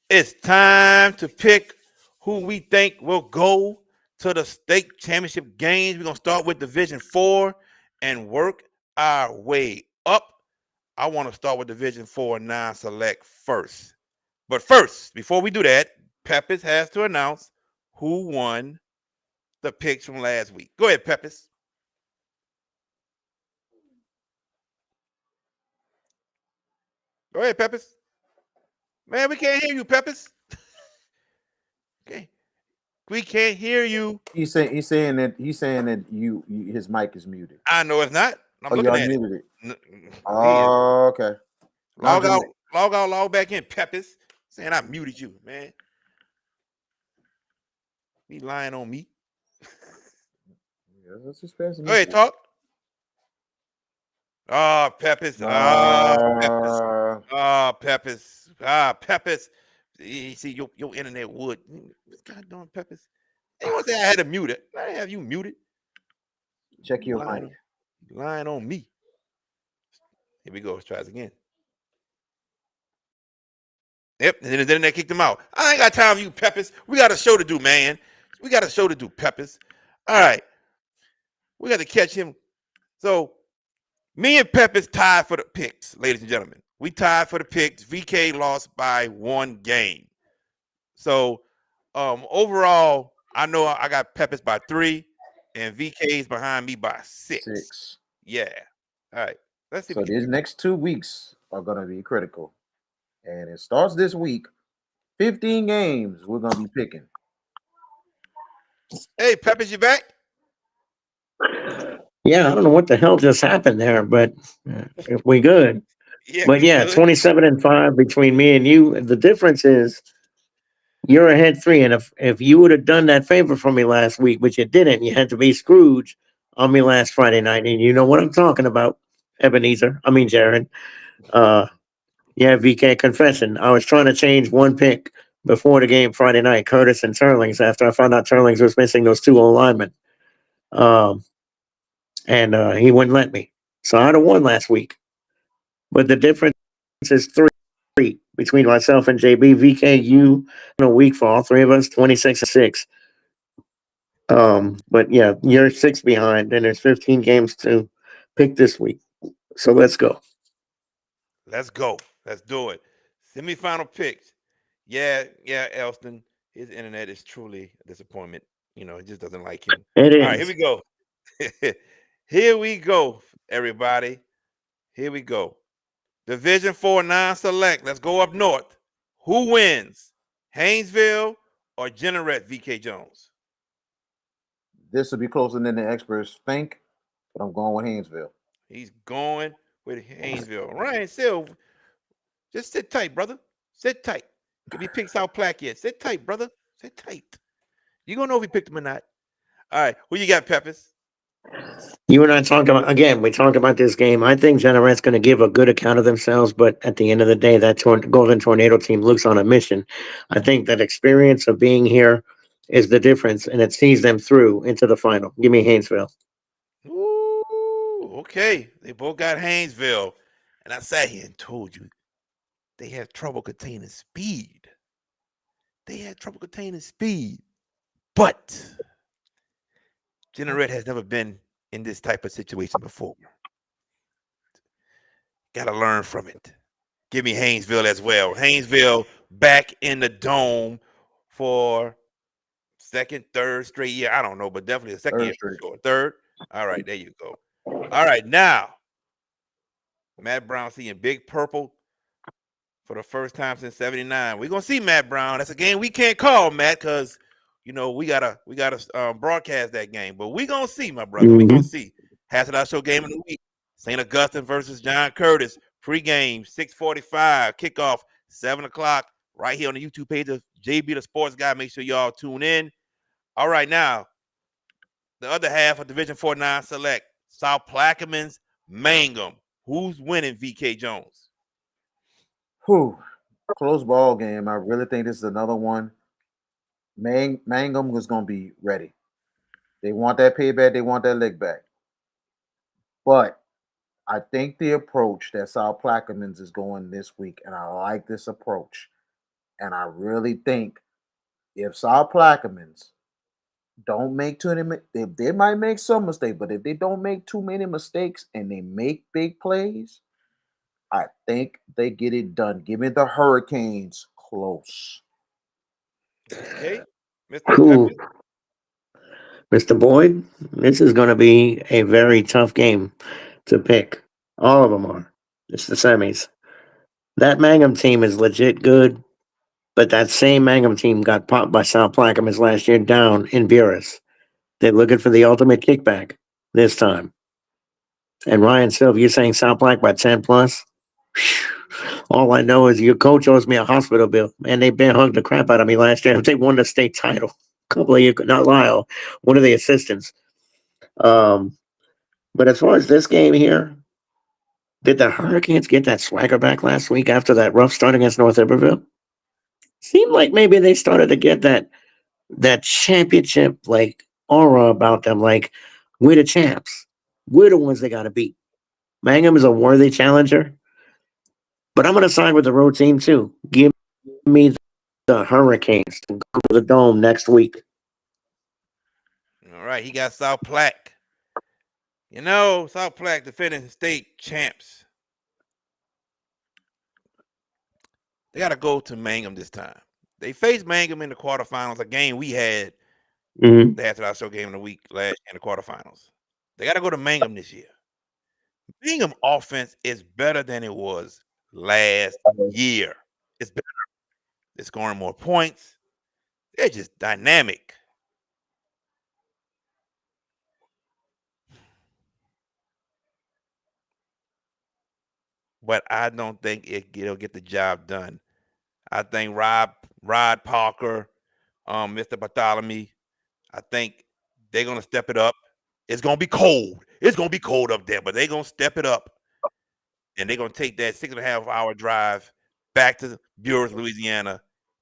It's time to pick who we think will go to the state championship games. We're going to start with Division 4 and work our way up. I want to start with Division 4 non-select first. But first, before we do that, Peppers has to announce who won the picks from last week. Go ahead, Peppers. Go ahead, Peppers. Man, we can't hear you, Peppers. Okay. We can't hear you. He's saying that you his mic is muted. I know it's not. I'm Oh, you looking at it. unmuted it. He is. Oh, okay. Log out, log back in, Peppers. Saying I muted you, man. Be lying on me. Yeah, let's just pass Go ahead, talk. Ah, Peppers. Peppers. Peppers. You see, your internet would. God darn Peppers. They want to say I had to mute it. I didn't have you muted. Check your mic. Lying on me. Here we go. Let's try this again. Yep, and then they kicked him out. I ain't got time for you, Peppers. We got a show to do, man. We got a show to do, Peppers. All right. We got to catch him. So, me and Peppers tied for the picks, ladies and gentlemen. We tied for the picks. VK lost by 1 game. So, overall, I know I got Peppers by 3, and VK's behind me by 6. Yeah. All right. Let's see. So these next 2 weeks are going to be critical. And it starts this week. 15 games we're going to be picking. Hey, Peppers, you back? Yeah, I don't know what the hell just happened there, but if we good. Yeah, but yeah, 27-5 between me and you. The difference is you're ahead 3. And if you would have done that favor for me last week, which you didn't, you had to be Scrooge on me last Friday night. And you know what I'm talking about, Jared. Yeah, VK confession. I was trying to change one pick before the game Friday night, Curtis and Turlings, after I found out Turlings was missing those 2 old linemen. And he wouldn't let me. So I'd have won last week. But the difference is 3 between myself and JB. VK, you in a week for all 3 of us, 26-6. But yeah, you're 6 behind, and there's 15 games to pick this week. So let's go. Let's go. Let's do it. Semifinal picks. Yeah, Elston. His internet is truly a disappointment. You know, it just doesn't like him. It is. All right, here we go. Here we go, everybody. Here we go. Division 4 non-select. Let's go up north. Who wins? Haynesville or Generette VK Jones? This will be closer than the experts think, but I'm going with Haynesville. He's going with Haynesville. Ryan Silver, just sit tight, brother. Sit tight. If he picks out Plaque yet, sit tight, brother. Sit tight. You're going to know if he picked him or not. All right, who you got, Peppers? You and I talked about, again, we talked about this game. I think Generette's going to give a good account of themselves, but at the end of the day, that Golden Tornado team looks on a mission. I think that experience of being here is the difference, and it sees them through into the final. Give me Haynesville. Ooh, okay. They both got Haynesville. And I sat here and told you they had trouble containing speed. But Generette has never been in this type of situation before. Got to learn from it. Give me Haynesville as well. Haynesville back in the dome for second, third straight year. I don't know, but definitely the second year. Sure. Third. All right, there you go. All right, now, Matt Brown seeing Big Purple for the first time since '79. We're going to see Matt Brown. That's a game we can't call, Matt, because, you know, we gotta broadcast that game. But we're going to see, my brother. We're going to see. Hash It Out Show game of the week. St. Augustine versus John Curtis. Pregame, 6:45. Kickoff, 7 o'clock. Right here on the YouTube page of JB the Sports Guy. Make sure y'all tune in. All right, now, the other half of Division 4 non-select. South Plaquemines, Mangum. Who's winning, VK Jones? Whew. Close ball game. I really think this is another one. Mangum was going to be ready. They want that payback. They want that leg back. But I think the approach that South Plaquemines is going this week, and I like this approach. And I really think if South Plaquemines don't make too many, they might make some mistakes, but if they don't make too many mistakes and they make big plays, I think they get it done. Give me the Hurricanes close. Okay, Mr. Ooh, Peppers. Mr. Boyd, this is going to be a very tough game to pick. All of them are. It's the semis. That Mangum team is legit good, but that same Mangum team got popped by South Plaquemines last year down in Buras. They're looking for the ultimate kickback this time. And Ryan Silver, you're saying South Black by 10 plus? All I know is your coach owes me a hospital bill, and they bear hugged the crap out of me last year. They won the state title. A couple of years, not Lyle, one of the assistants. Um, but as far as this game here, did the Hurricanes get that swagger back last week after that rough start against North Iberville? Seemed like maybe they started to get that championship like aura about them. Like we're the champs. We're the ones they got to beat. Mangum is a worthy challenger, but I'm going to side with the road team too. Give me the Hurricanes to go to the Dome next week. All right, he got South Plaque. You know, South Plaque defending state champs. They got to go to Mangum this time. They faced Mangum in the quarterfinals, a game we had Mm-hmm. the after our show game of the week last year in the quarterfinals. They got to go to Mangum this year. Mangum offense is better than it was last year. It's better. They're scoring more points. They're just dynamic. But I don't think it'll get the job done. I think Rod Parker, Mr. Bartholomew, I think they're gonna step it up. It's gonna be cold. It's gonna be cold up there, but they're gonna step it up and they're gonna take that 6.5 hour drive back to Buras, Louisiana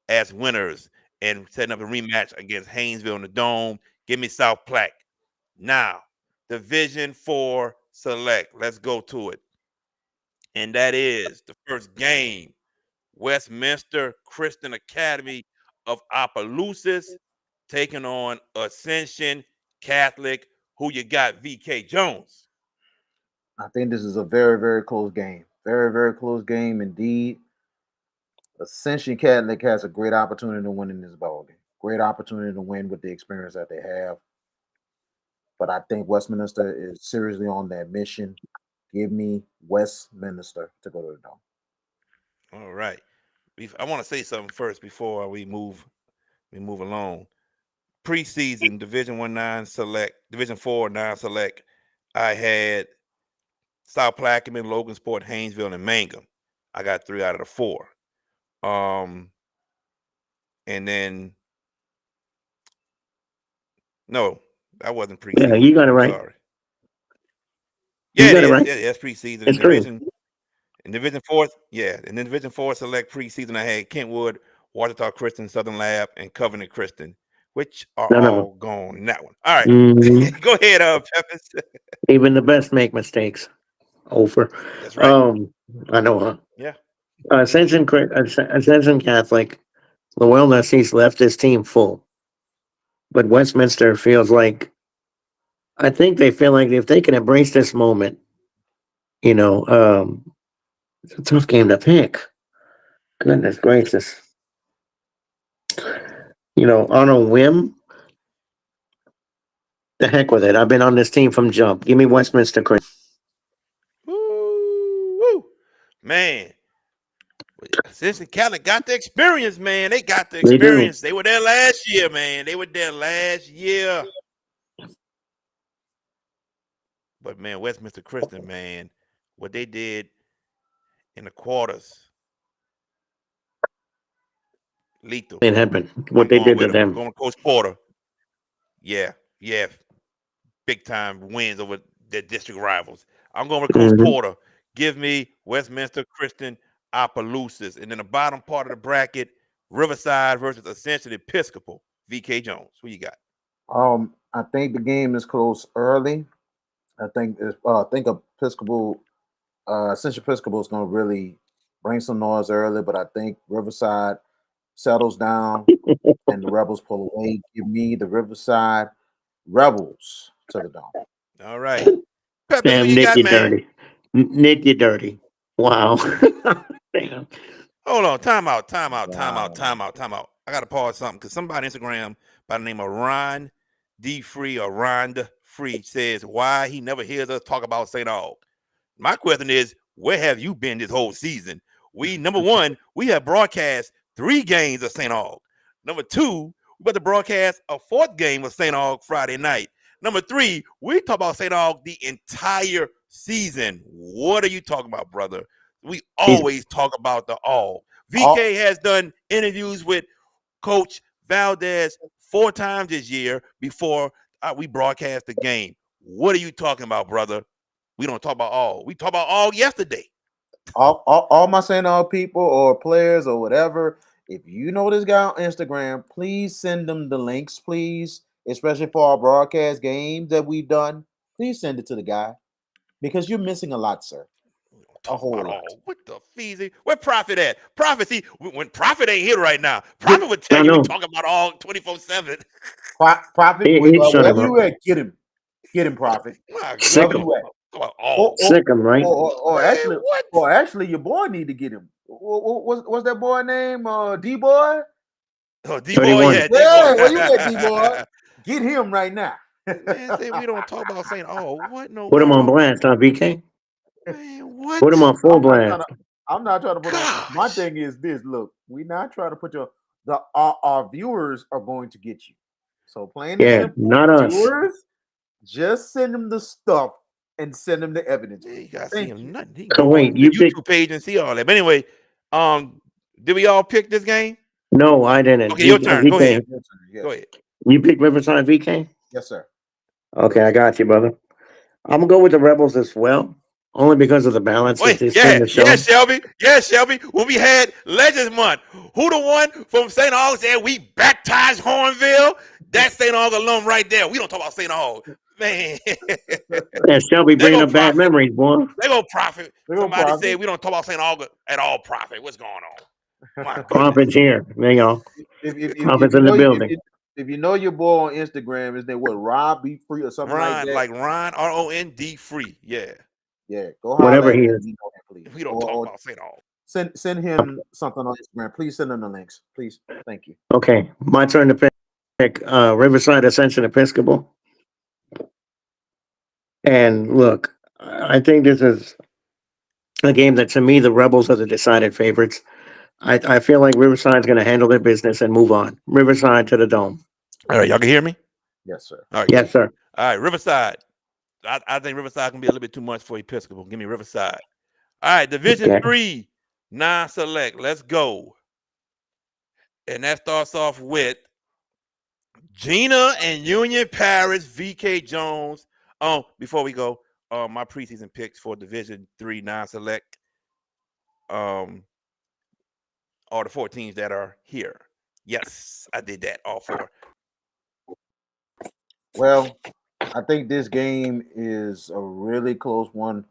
as winners and setting up a rematch against Haynesville in the Dome. Give me South Plaque. Now, Division 4 select. Let's go to it. And that is the first game. Westminster Christian Academy of Opelousas taking on Ascension Catholic. Who you got, VK Jones? I think this is a very, very close game. Very, very close game indeed. Ascension Catholic has a great opportunity to win in this ball game. Great opportunity to win with the experience that they have. But I think Westminster is seriously on that mission. Give me Westminster to go to the Dome. All right. I want to say something first before we move along. Preseason Division 1 9 select, Division 4 9 select. I had South Plaquemine, Logansport, Haynesville, and Mangum. I got 3 out of the 4. And then no, that wasn't Yeah, preseason. you got it I'm right. sorry. You Yeah, it got it is. right. Yeah, that's preseason. It's true. In Division 4, yeah. In Division 4 select preseason, I had Kentwood, Watertown Christian, Southern Lab, and Covenant Christian, which are None of them. all gone in that one. All right. Hmm. Go ahead, Peppers. Even the best make mistakes. Over. That's right. Um, I know, huh? Yeah. Ascension Catholic. Llewellyn Nessie's left his team full, but Westminster feels like I think they feel like if they can embrace this moment, you know, it's a tough game to pick. Goodness gracious. On a whim, the heck with it. I've been on this team from jump. Give me Westminster Chris. Woo, woo. Man, Ascension Catholic got the experience, man. They got the They do. experience. They were there last year, man. They were there last year. But man, Westminster Christian, man, what they did in the quarters, lethal. In heaven, what I'm they going did to with them. I'm them. going with Coach Porter. Yeah, yeah, big time wins over their district rivals. I'm going with Coach Hmm. Porter. Give me Westminster Christian Opelousas. And then the bottom part of the bracket, Riverside versus Ascension Episcopal. VK Jones, who you got? I think the game is close early. I think Episcopal, Central Episcopal is going to really bring some noise early, but I think Riverside settles down and the Rebels pull away. Give me the Riverside Rebels to the dome. All right. Peppers, who Damn, you Nick, got, you man? dirty. Nick, you dirty. Wow. Damn. Hold on. Time out. Time out. Time out. Wow. Time out. Time out. I got to pause something because somebody on Instagram by the name of Ron D. Free or Ron D. Free says why he never hears us talk about St. Aug. My question is, where have you been this whole season? Number one, we have broadcast 3 games of St. Aug. Number 2, we about to broadcast a 4th game of St. Aug Friday night. Number 3, we talk about St. Aug the entire season. What are you talking about, brother? We always talk about the Aug. VK has done interviews with Coach Valdez 4 times this year before we broadcast the game. What are you talking about, brother? We don't talk about all. We talk about all yesterday. All my St. Aug people or players or whatever, if you know this guy on Instagram, please send them the links, please, especially for our broadcast games that we've done. Please send it to the guy because you're missing a lot, sir. We don't A talk whole about lot. all. What the feezy? Where Prophet at? Prophet, see, when Prophet ain't here right now, Prophet would tell I you we know. talk about all 24/7. Prophet, Shut him wherever up. you at, get him, Prophet. My Sick Wherever him. goodness. you at. Talk about all. Sick him, right? Or Man, actually, what? your boy need to get him. What's that boy name? D boy. Oh, D-Boy, 31. yeah, D-Boy. Yeah, where you at, D boy? Get him right now. Man, say we don't talk about saying, oh, what in the Put him on world? blast, huh, VK? Man, Put him what? on full I'm not trying blast. to. I'm not trying to put on. My Gosh. thing is this. Look, we not trying to put our viewers are going to get you. So plain and Yeah, simple, not us. viewers, just send them the stuff and send them the evidence Man, you proof. gotta see Thank him you. nothing. He can So go on wait, the you picked? YouTube page and see all that. But anyway, did we all pick this game? No, I didn't. Okay, your turn. Go ahead. VK, Yes, sir. Go Yes, ahead. you picked Riverside, VK? yes, sir. Okay, I got you, brother. I'm gonna go with the Rebels as well, only because of the balance that Wait, they seem yeah, to yeah, show. Shelby. Yeah, Shelby. When we had Legends Month, who the one from St. Aug said we baptized Hornville? That's St. Aug alum right there. We don't talk about St. Aug. Man, Yeah, Shelby they bringing go up bad Prophet. memories, boy. They go Prophet. They go Somebody said profit. we don't talk about St. Aug at all. Prophet. What's going on? My goodness. Prophets here. There you go. If Prophets you in the know building. if you know your boy on Instagram, is that what Rob Be Free or something like Ron, that? like Ron, ROND free. Yeah. Yeah, go holler Whatever at he him. is. You know him, please, We don't talk or about St. Aug. send him something on Instagram. Please send him the links, please. Thank you. Okay, my turn to pick Riverside Ascension Episcopal. And look, I think this is a game that, to me, the Rebels are the decided favorites. I feel like Riverside's going to handle their business and move on. Riverside to the dome. All right, y'all can hear me? Yes, sir. All right, Yes, good. sir. All right, Riverside. I think Riverside can be a little bit too much for Episcopal. Give me Riverside. All right, Division Okay. 3, non-select. Let's go. And that starts off with Gina and Union Parish, VK Jones. Before we go, my preseason picks for Division 3 non-select. All the 4 teams that are here. Yes, I did that. All 4. Well, I think this game is a really close one.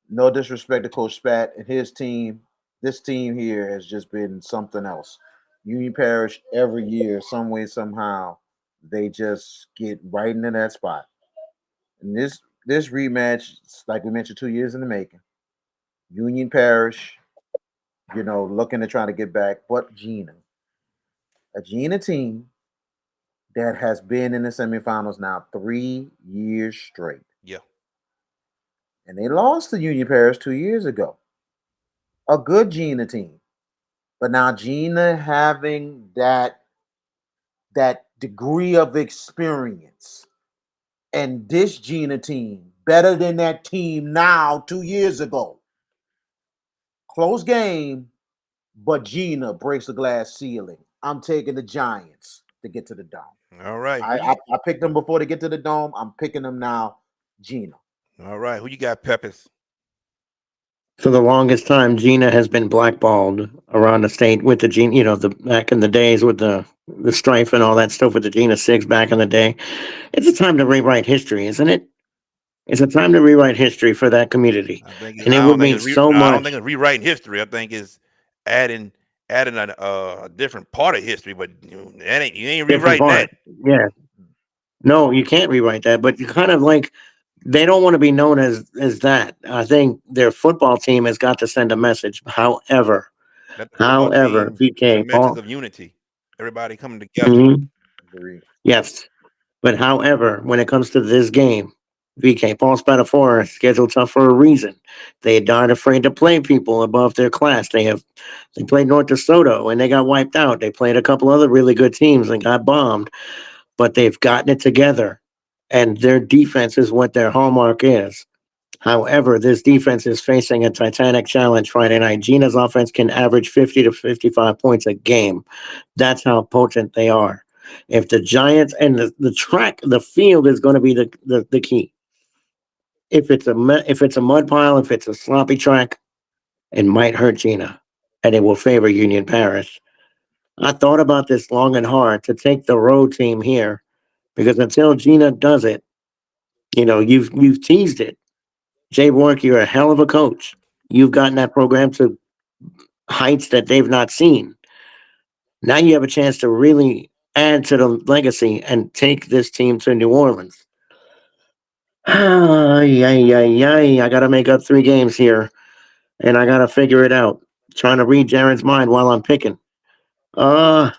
No disrespect to Coach Spat and his team. This team here has just been something else. Union Parish every year, some way, somehow, they just get right into that spot. And this rematch, like we mentioned, 2 years in the making. Union Parish, looking to try to get back, but a Gina team that has been in the semifinals now 3 years straight. Yeah. And they lost to Union Parish 2 years ago. A good Gina team. But now Gina having that degree of experience. And this Gina team better than that team now 2 years ago. Close game, but Gina breaks the glass ceiling. I'm taking the Giants to get to the dome. All right. I picked them before to get to the dome. I'm picking them now, Gina. All right. Who you got, Peppers? For the longest time, Gina has been blackballed around the state with the Gina, the back in the days with the strife and all that stuff with the Gina Six back in the day. It's a time to rewrite history, isn't it? It's a time to rewrite history for that community, I think and it would mean so I don't think much. it's rewriting history. I think it's adding a different part of history, but you ain't Different rewriting that. part, yeah. No, you can't rewrite that, but you kind of like they don't want to be known as that. I think their football team has got to send a message. However, Let the football however, team send a PK message Paul. of unity. Everybody coming together. Mhm, Agreed. yes, but however, when it comes to this game, VK Paul Spatafora is scheduled tough for a reason. They aren't afraid to play people above their class. They played North DeSoto and they got wiped out. They played a couple other really good teams and got bombed, but they've gotten it together. And their defense is what their hallmark is. However, this defense is facing a titanic challenge Friday night. Gina's offense can average 50 to 55 points a game. That's how potent they are. If the Giants and the track, the field is going to be the key. If it's a mud pile, if it's a sloppy track, it might hurt Gina, and it will favor Union Parish. I thought about this long and hard to take the road team here because until Gina does it, you've teased it. Jay Warwick, you're a hell of a coach. You've gotten that program to heights that they've not seen. Now you have a chance to really add to the legacy and take this team to New Orleans. I got to make up 3 games here, and I got to figure it out. Trying to read Jaren's mind while I'm picking. I'm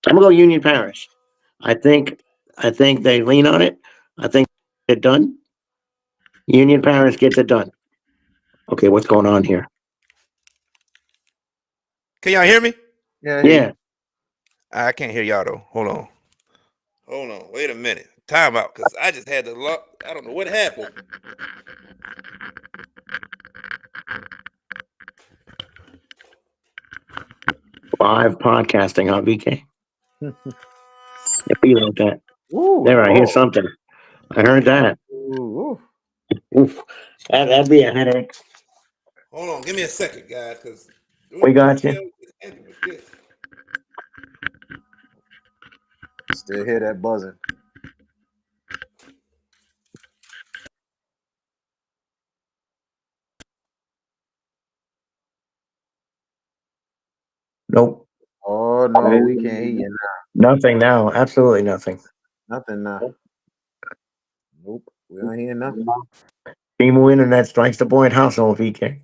gonna go Union Parish. I think I think they lean on it. I think it done. Union Parish gets it done. Okay, what's going on here? Can y'all hear me? Yeah, I hear Yeah, you. I can't hear y'all though. Hold on. Hold on. Wait a minute. Time out, because I just had to lock. I don't know what happened. live podcasting on VK. It be like that. Ooh, There, I hear Lord. something. I heard that. Ooh, Oof. That'd be a headache. Hold on. Give me a second, guys, because We what the got you. hell is happening with this? still hear that buzzing. Nope. Oh no, we can't hear you Nothing now. Absolutely nothing. now. Nothing now. Nope, we don't hear nothing. Team internet strikes the point household, VK.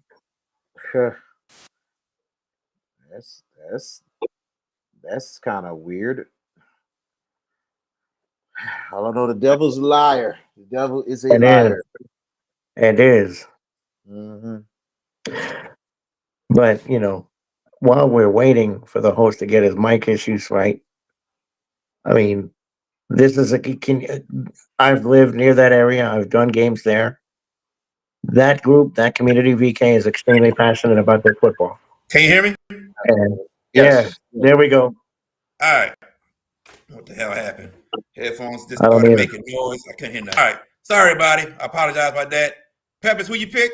that's that's that's kind of weird. I don't know. The devil's a liar. The devil is a It is. liar. It is. Hmm. But, while we're waiting for the host to get his mic issues right, I mean, this is I've lived near that area. I've done games there. That group, that community, VK, is extremely passionate about their football. Can you hear me? And yeah, Yes. there we go. All right. What the hell happened? Headphones just I don't started either. making noise. I couldn't hear nothing. All right. Sorry, everybody. I apologize about that. Peppers, who you pick?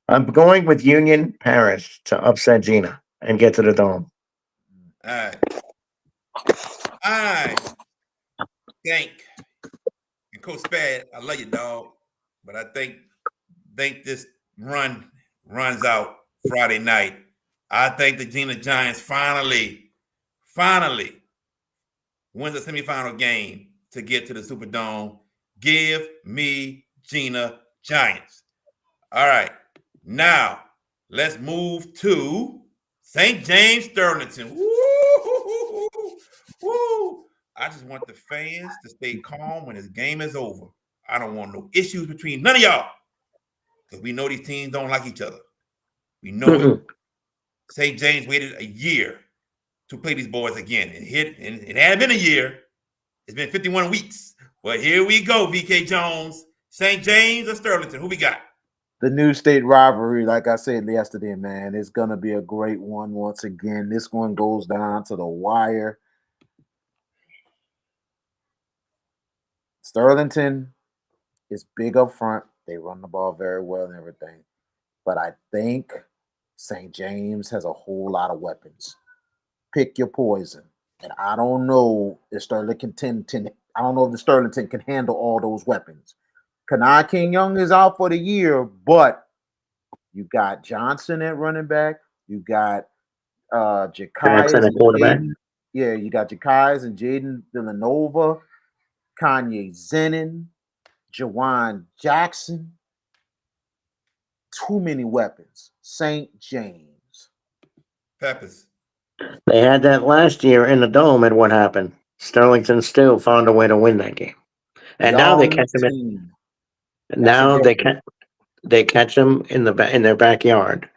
I'm going with Union Parish to upset Gina and get to the dome. All right. I think, and Coach Spad, I love you, dog, but I think this runs out Friday night. I think the Gina Giants finally wins the semifinal game to get to the Superdome. Give me Gina Giants. All right. Now, let's move to St. James Sterlington. Woo! Woo! I just want the fans to stay calm when this game is over. I don't want no issues between none of y'all because we know these teams don't like each other. We know it. St. James waited a year to play these boys again. And it had been a year. It's been 51 weeks. But here we go, VK Jones. St. James or Sterlington? Who we got? The new state rivalry, like I said yesterday, man, it's gonna be a great one once again. This one goes down to the wire. Sterlington is big up front. They run the ball very well and everything. But I think St. James has a whole lot of weapons. Pick your poison. And I don't know if I don't know if the Sterlington can handle all those weapons. Kanai King Young is out for the year, but you got Johnson at running back. You got Jackson Jakai's at and quarterback. Jaden. Yeah, you got Jakai's and Jaden Villanova, Kanye Zenin, Jawan Jackson. Too many weapons. St. James. Peppers. They had that last year in the dome, and what happened? Sterlington still found a way to win that game, and now Y'all they new catch them. team. That's a Now difference. they catch them in their backyard.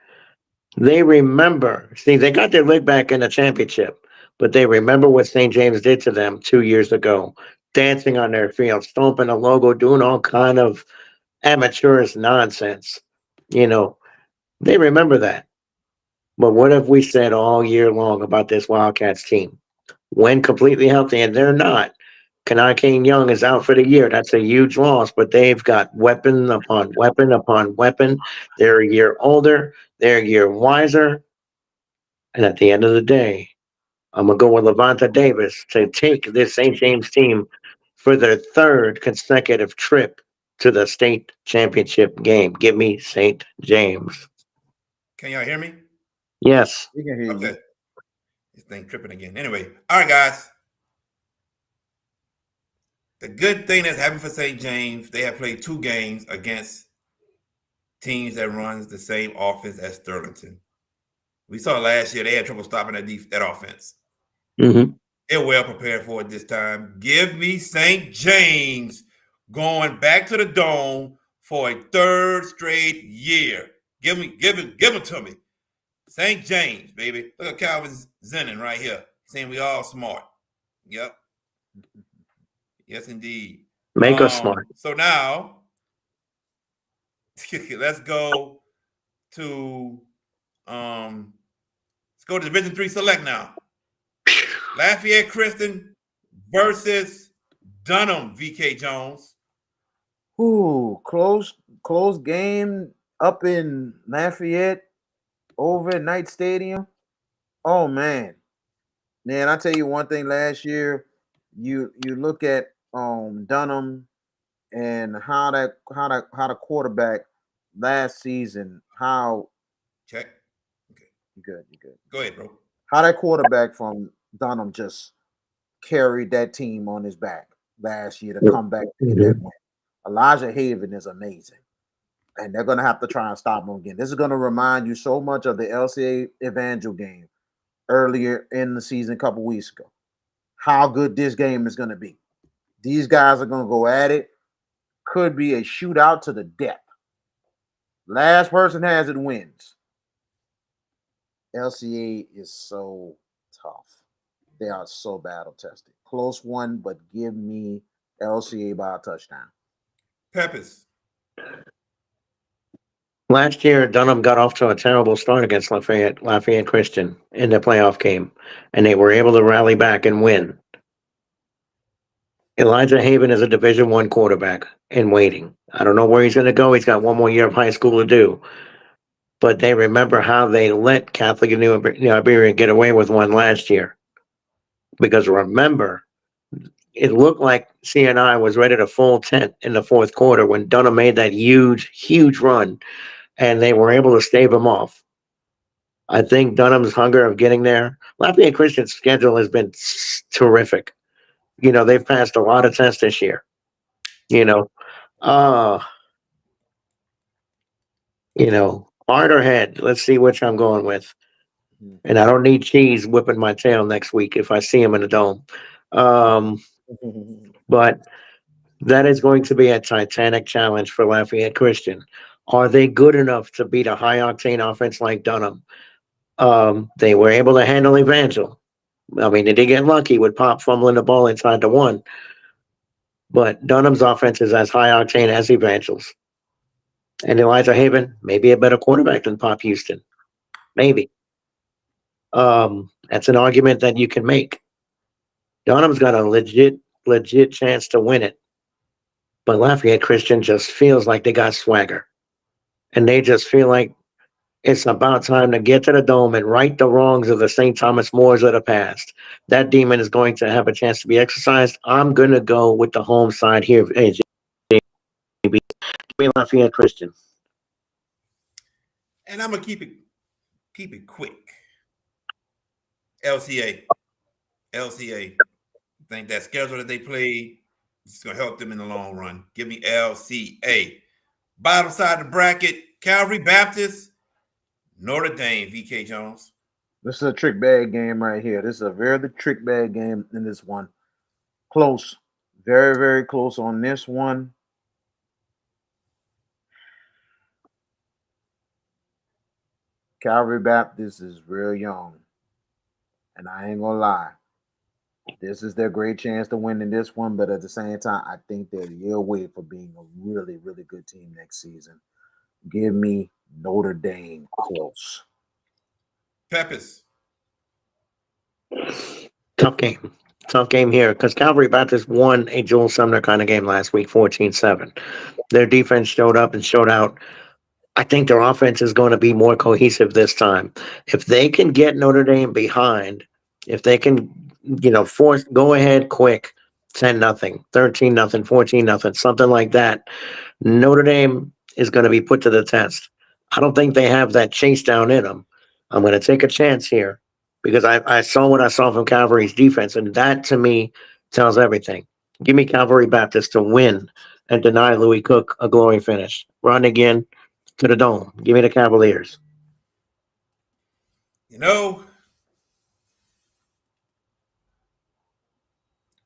They remember. See, they got their leg back in the championship, but they remember what St. James did to them 2 years ago, dancing on their field, stomping a logo, doing all kind of amateurish nonsense. You know, they remember that. But what have we said all year long about this Wildcats team? When completely healthy, and they're not. Kanai King Young is out for the year. That's a huge loss, but they've got weapon upon weapon upon weapon. They're a year older, they're a year wiser, and at the end of the day, I'm gonna go with Levanta Davis to take this St. James team for their third consecutive trip to the state championship game. Give me St. James. Can y'all hear me? Yes. We can hear you. Okay. This thing tripping again. Anyway, all right, guys. The good thing that's happened for St. James, they have played 2 games against teams that runs the same offense as Sterlington. We saw last year they had trouble stopping that offense. Mm-hmm. They're well prepared for it this time. Give me St. James going back to the dome for a third straight year. Give it to me. St. James, baby. Look at Calvin Zenin right here, saying we all smart. Yep. Yes, indeed. Make us smart. So now let's go to Division 3 Select now. Lafayette Christian versus Dunham, VK Jones. Ooh, close game up in Lafayette over at Knight Stadium. Oh man. Man, I tell you one thing last year, you look at Dunham and how the quarterback last season, how Check. Okay. you good. Go ahead, bro. How that quarterback from Dunham just carried that team on his back last year to come back and get that Mm-hmm. win. Elijah Haven is amazing. And they're going to have to try and stop him again. This is going to remind you so much of the LCA Evangel game earlier in the season a couple weeks ago. How good this game is going to be. These guys are going to go at it. Could be a shootout to the death. Last person has it wins. LCA is so tough. They are so battle tested. Close one, but give me LCA by a touchdown. Peppers. Last year, Dunham got off to a terrible start against Lafayette Christian in the playoff game, and they were able to rally back and win. Elijah Haven is a Division I quarterback in waiting. I don't know where he's going to go. He's got one more year of high school to do. But they remember how they let Catholic and New Iberia get away with one last year. Because remember, it looked like CNI was ready to full tent in the fourth quarter when Dunham made that huge, huge run, and they were able to stave him off. I think Dunham's hunger of getting there. Lafayette Christian's schedule has been terrific. They've passed a lot of tests this year. You know, uh, heart or head. Let's see which I'm going with. And I don't need cheese whipping my tail next week if I see him in the dome. But that is going to be a titanic challenge for Lafayette Christian. Are they good enough to beat a high octane offense like Dunham? They were able to handle Evangel. I mean, they did get lucky with Pop fumbling the ball inside the one. But Dunham's offense is as high octane as Evangel's. And Elijah Haven may be a better quarterback than Pop Houston. Maybe. That's an argument that you can make. Dunham's got a legit chance to win it. but Lafayette Christian just feels like they got swagger. And they just feel like it's about time to get to the dome and right the wrongs of the St. Thomas Moors of the past. That demon is going to have a chance to be exercised. I'm going to go with the home side here. Hey, JB, give me Lafayette Christian. And I'm gonna keep it quick. LCA. I think that schedule that they played is gonna help them in the long run. Give me LCA. Bottom side of the bracket, Calvary Baptist, Notre Dame, VK Jones. This is a trick bag game right here. This is a very trick bag game in this one. Close. Very, very close on this one. Calvary Baptist is real young. And I ain't gonna lie. This is their great chance to win in this one, but at the same time, I think they're a year away from being a really, really good team next season. Give me Notre Dame close. Peppers. Tough game. Tough game here because Calvary Baptist won a Joel Sumner kind of game last week, 14-7. Their defense showed up and showed out. I think their offense is going to be more cohesive this time. If they can get Notre Dame behind, if they can, force go ahead quick, 10-0, 13-0, 14-0, something like that, Notre Dame is going to be put to the test. I don't think they have that chase down in them. I'm going to take a chance here because I saw what I saw from Calvary's defense, and that to me tells everything. Give me Calvary Baptist to win and deny Louis Cook a glory finish. Run again to the dome. Give me the Cavaliers.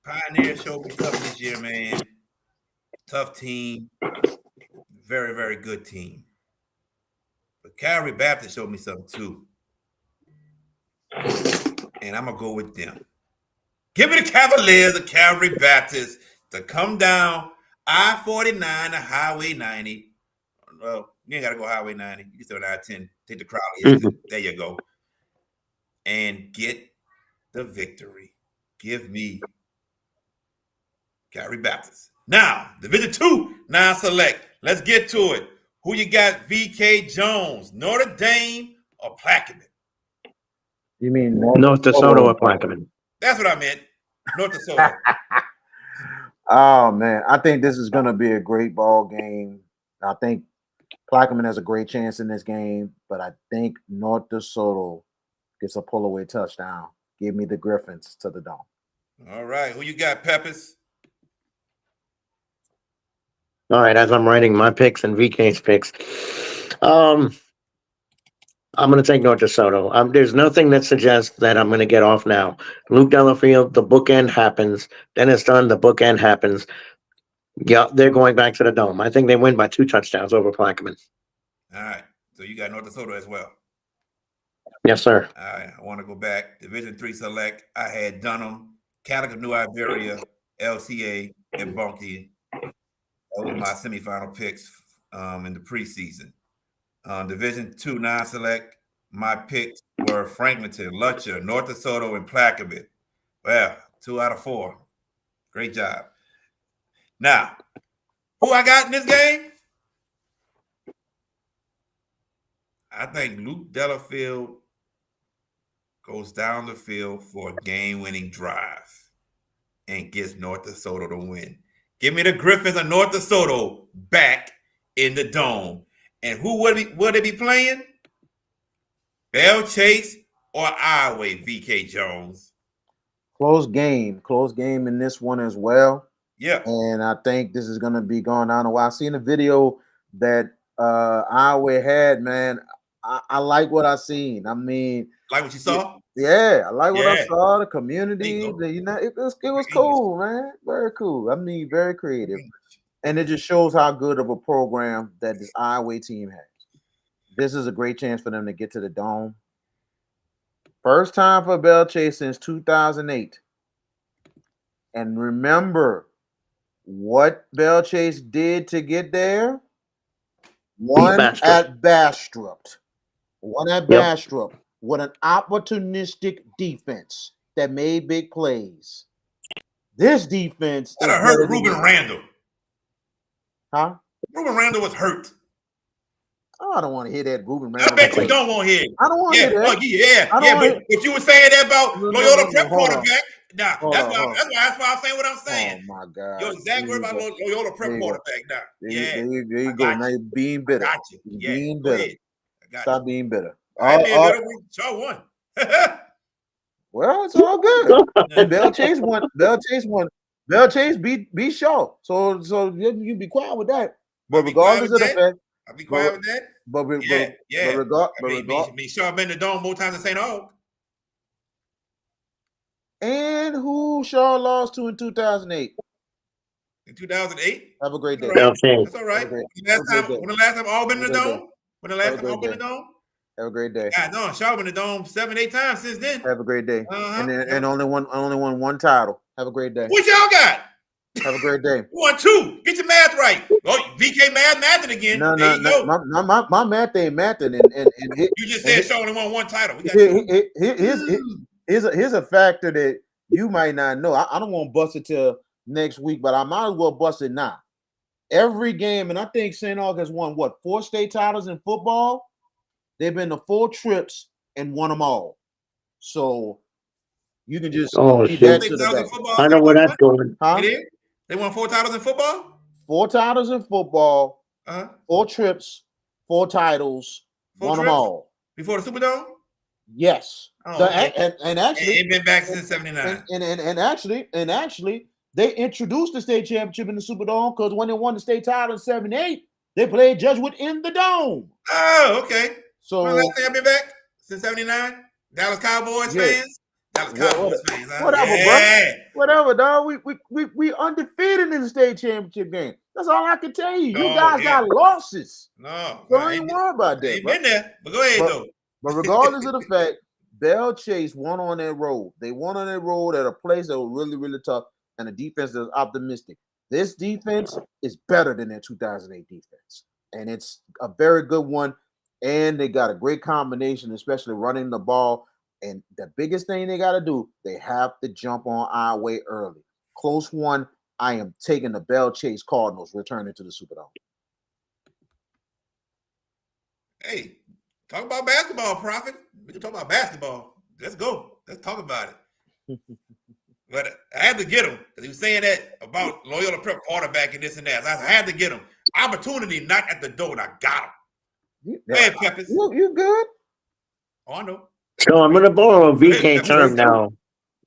Pioneer showed me something this year, man. Tough team. Very, very good team. But Calvary Baptist showed me something too. And I'm going to go with them. Give me the Cavaliers of Calvary Baptist to come down I-49 to Highway 90. Well, you ain't got to go Highway 90. You can stay on I-10. Take the Crowley. There you go. And get the victory. Give me Calvary Baptist. Now, Division 2, non-select. Let's get to it. Who you got, VK Jones, Notre Dame, or Plaquemine? You mean North DeSoto or Plaquemine? That's what I meant. North DeSoto. Oh, man. I think this is going to be a great ball game. I think Plaquemine has a great chance in this game, but I think North DeSoto gets a pull-away touchdown. Give me the Griffins to the dome. All right. Who you got, Peppers? All right, as I'm writing my picks and VK's picks, I'm going to take North DeSoto. There's nothing that suggests that I'm going to get off now. Luke Delafield, the bookend happens. Then it's done, the bookend happens. Yeah, they're going back to the dome. I think they win by 2 touchdowns over Plaquemine. All right. So you got North DeSoto as well. Yes, sir. All right. I want to go back. Division 3 select. I had Dunham, Calico New Iberia, LCA, and Bunkie. Those were my semifinal picks in the preseason. Division 2 non-select, my picks were Franklinton, Lutcher, North DeSoto, and Plaquemine. Well, 2 out of 4. Great job. Now, who I got in this game? I think Luke Delafield goes down the field for a game-winning drive and gets North DeSoto to win. Give me the Griffins of North DeSoto back in the dome. And who would they be playing? Bell Chase or Iowa, VK Jones? Close game in this one as well. Yeah. And I think this is going to be going down a while. Seeing the video that Iowa had, man, I like what I seen. I mean, like what you saw? Yeah, I like what I saw. The community, it was cool, man. Very cool. I mean, very creative. And it just shows how good of a program that this Iowa team has. This is a great chance for them to get to the dome. First time for Bell Chase since 2008. And remember what Bell Chase did to get there? One at Bastrop. Bastrop with an opportunistic defense that made big plays. This defense I heard Ruben Randall. Huh? Ruben Randall was hurt. Oh, I don't want to hear that Ruben I Randall. bet you don't want to hear it. I don't want to Yeah, hear that. yeah, I don't yeah. want But if you were saying that about Loyola Prep Hold on. quarterback, nah, Hold that's on, why. hold on. That's why I'm saying what I'm Oh saying. my God. Your exact word about Loyola Prep quarterback. Nah, yeah. There you go. Now you're being bitter. Got you. You're Yeah, being go bitter. ahead. I got Stop you. being bitter. I ain't being bitter. We sure won. Well, it's all good. Bell Chase won. Bell Chase beat Shaw. So you be quiet with that. But regardless of the fact, I'll be quiet with that. But Shaw been in the dome more times than St. Aug. And who Shaw lost to in 2008? In 2008. Have a great day. That's all right. When the last time all been in the dome? When the last time all been in the dome? Have a great day. God, no, Shaw been in the dome 7-8 times since then. Have a great day. And only won one title. Have a great day. What y'all got? Have a great day. 1, 2. Get your math right. Oh, VK mathing again. No. My math ain't mathing. You just said Shaw only won one title. We got here's a factor that you might not know. I don't want to bust it till next week, but I might as well bust it now. Every game, and I think St. Aug has won 4 state titles in football. They've been to 4 trips and won them all. So you can just shit. I know where that's going. Huh? They won 4 titles in football? 4 titles in football, 4 trips, 4 titles, 4 won them all. Before the Superdome? Yes. Okay. And actually, ain't been back since 79. And actually, they introduced the state championship in the Superdome because when they won the state title in 78, they played Jesuit in the dome. Oh, okay. So when the last thing I've been back since 79? Dallas Cowboys fans? Dallas Cowboys fans, huh? Whatever, bro. Whatever, dog. We undefeated in the state championship game. That's all I can tell you. You guys got losses. No. So I ain't worried about that. Ain't been there. But go ahead, though. But regardless of the fact, Bell Chase won on their road. They won on their road at a place that was really, really tough, and a defense that was optimistic. This defense is better than their 2008 defense, and it's a very good one. And they got a great combination, especially running the ball. And the biggest thing they got to do, they have to jump on our way early. Close one. I am taking the Bell Chase Cardinals returning to the Superdome. Hey, talk about basketball, Prophet. We can talk about basketball. Let's go. Let's talk about it. But I had to get him because he was saying that about Loyola Prep quarterback and this and that. So I had to get him. Opportunity knocked at the door, and I got him. Hey, Peppers. You good? Oh, I know. So I'm going to borrow a VK term now.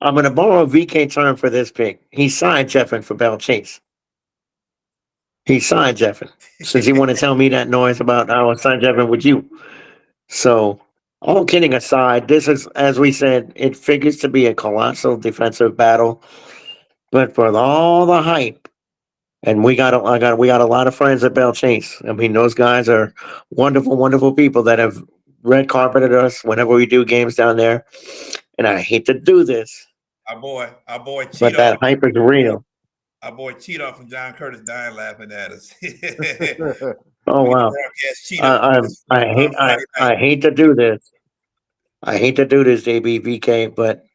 I'm going to borrow a VK term for this pick. He signed Jeffin for Bell Chase. He signed Jeffin. Since he want to tell me that noise about I was signed Jeffin with you. So, all kidding aside, this is, as we said, it figures to be a colossal defensive battle. But for all the hype, and we got a lot of friends at Bell Chase. I mean, those guys are wonderful, wonderful people that have red carpeted us whenever we do games down there. And I hate to do this. Our boy Cheeto. But that hype is real. Our boy Cheeto from John Curtis dying laughing at us. Oh wow! I hate to do this. I hate to do this, JBVK, but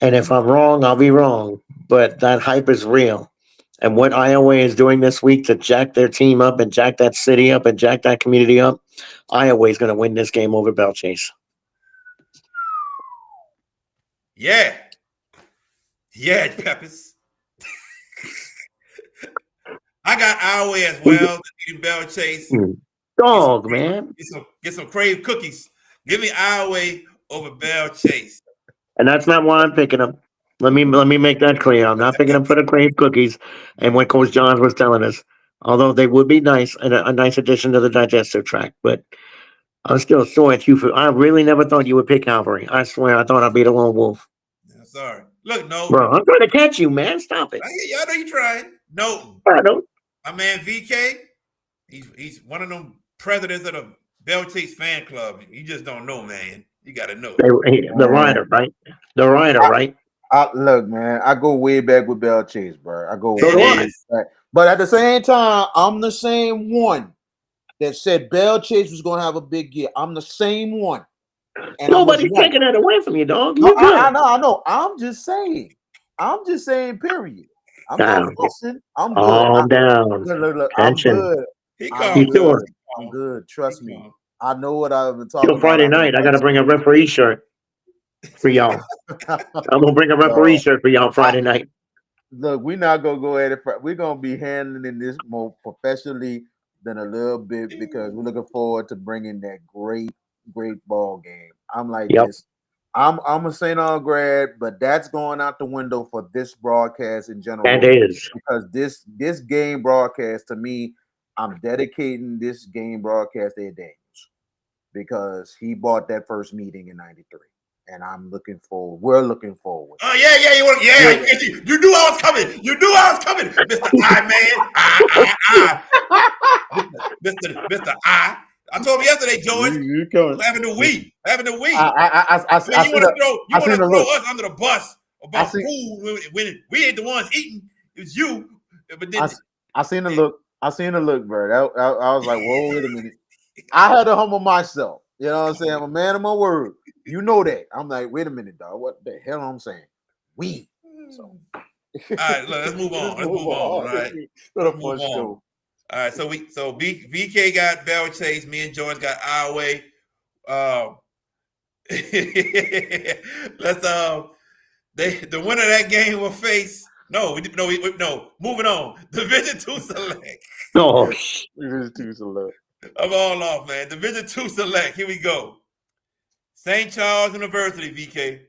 if I'm wrong, I'll be wrong. But that hype is real. And what Iowa is doing this week to jack their team up and jack that city up and jack that community up, Iowa is going to win this game over Bell Chase. Yeah, Peppers. I got Iowa as well. Bell Chase. Dog, man. Get some Crave cookies. Give me Iowa over Bell Chase. And that's not why I'm picking them. Let me make that clear. I'm not picking them for the Crave cookies and what Coach Johns was telling us. Although they would be nice and a nice addition to the digestive tract, but I'm still sore at you for. I really never thought you would pick Calvary. I swear, I thought I'd be the lone wolf. I'm sorry. Look, no, bro, I'm trying to catch you, man. Stop it. Y'all know you trying. No, I know. My man VK, he's one of them presidents of the Bell Chase fan club. You just don't know, man. You got to know. The writer, right? The writer, right? Look, man, I go way back with Bell Chase, bro. I go way back. But at the same time, I'm the same one that said Bell Chase was going to have a big year. I'm the same one. And nobody's taking that away from you, dog. No, I know. I'm just saying, period. I'm not Down. fussing. I'm good. Calm down. Look, I'm Tension. good. He I'm come. You sure? good. I'm good. Trust He me. come. I know what I've been Till talking about. Friday night, I got to bring a referee shirt for y'all. I'm gonna bring a referee No, shirt for y'all Friday night. look, we're not gonna go at it. We're gonna be handling this more professionally than a little bit because we're looking forward to bringing that great ball game. I'm like Yep, this. I'm a St. Aug grad, but that's going out the window for this broadcast in that general is. because this game broadcast to me, I'm dedicating this game broadcast to Ed Daniels because he bought that first meeting in '93, and I'm looking forward. We're looking forward. Oh yeah. You knew I was coming. You knew I was coming, Mister I Man. Mister I. I told him yesterday, George. You coming? Having the we. Having the we. I Man, you see want to the throw I seen the look. us under the bus I about see food when we ain't the ones eating. It was you. But then I seen the look. I seen the look, Bird. I was like, whoa, wait a minute. I had to humble myself. You know what I'm saying? I'm a man of my word. You know that. I'm like, wait a minute, dog. What the hell I'm saying? We. So all right, look, let's move on. Let's move on. All right. To Let's the move first on. show. All right, so VK got Bell Chase, me and George got our way. Let's the winner of that game will face moving on. Division 2 select. Oh, Division 2 select. I'm all off, man. Division 2 select. Here we go. St. Charles University, VK.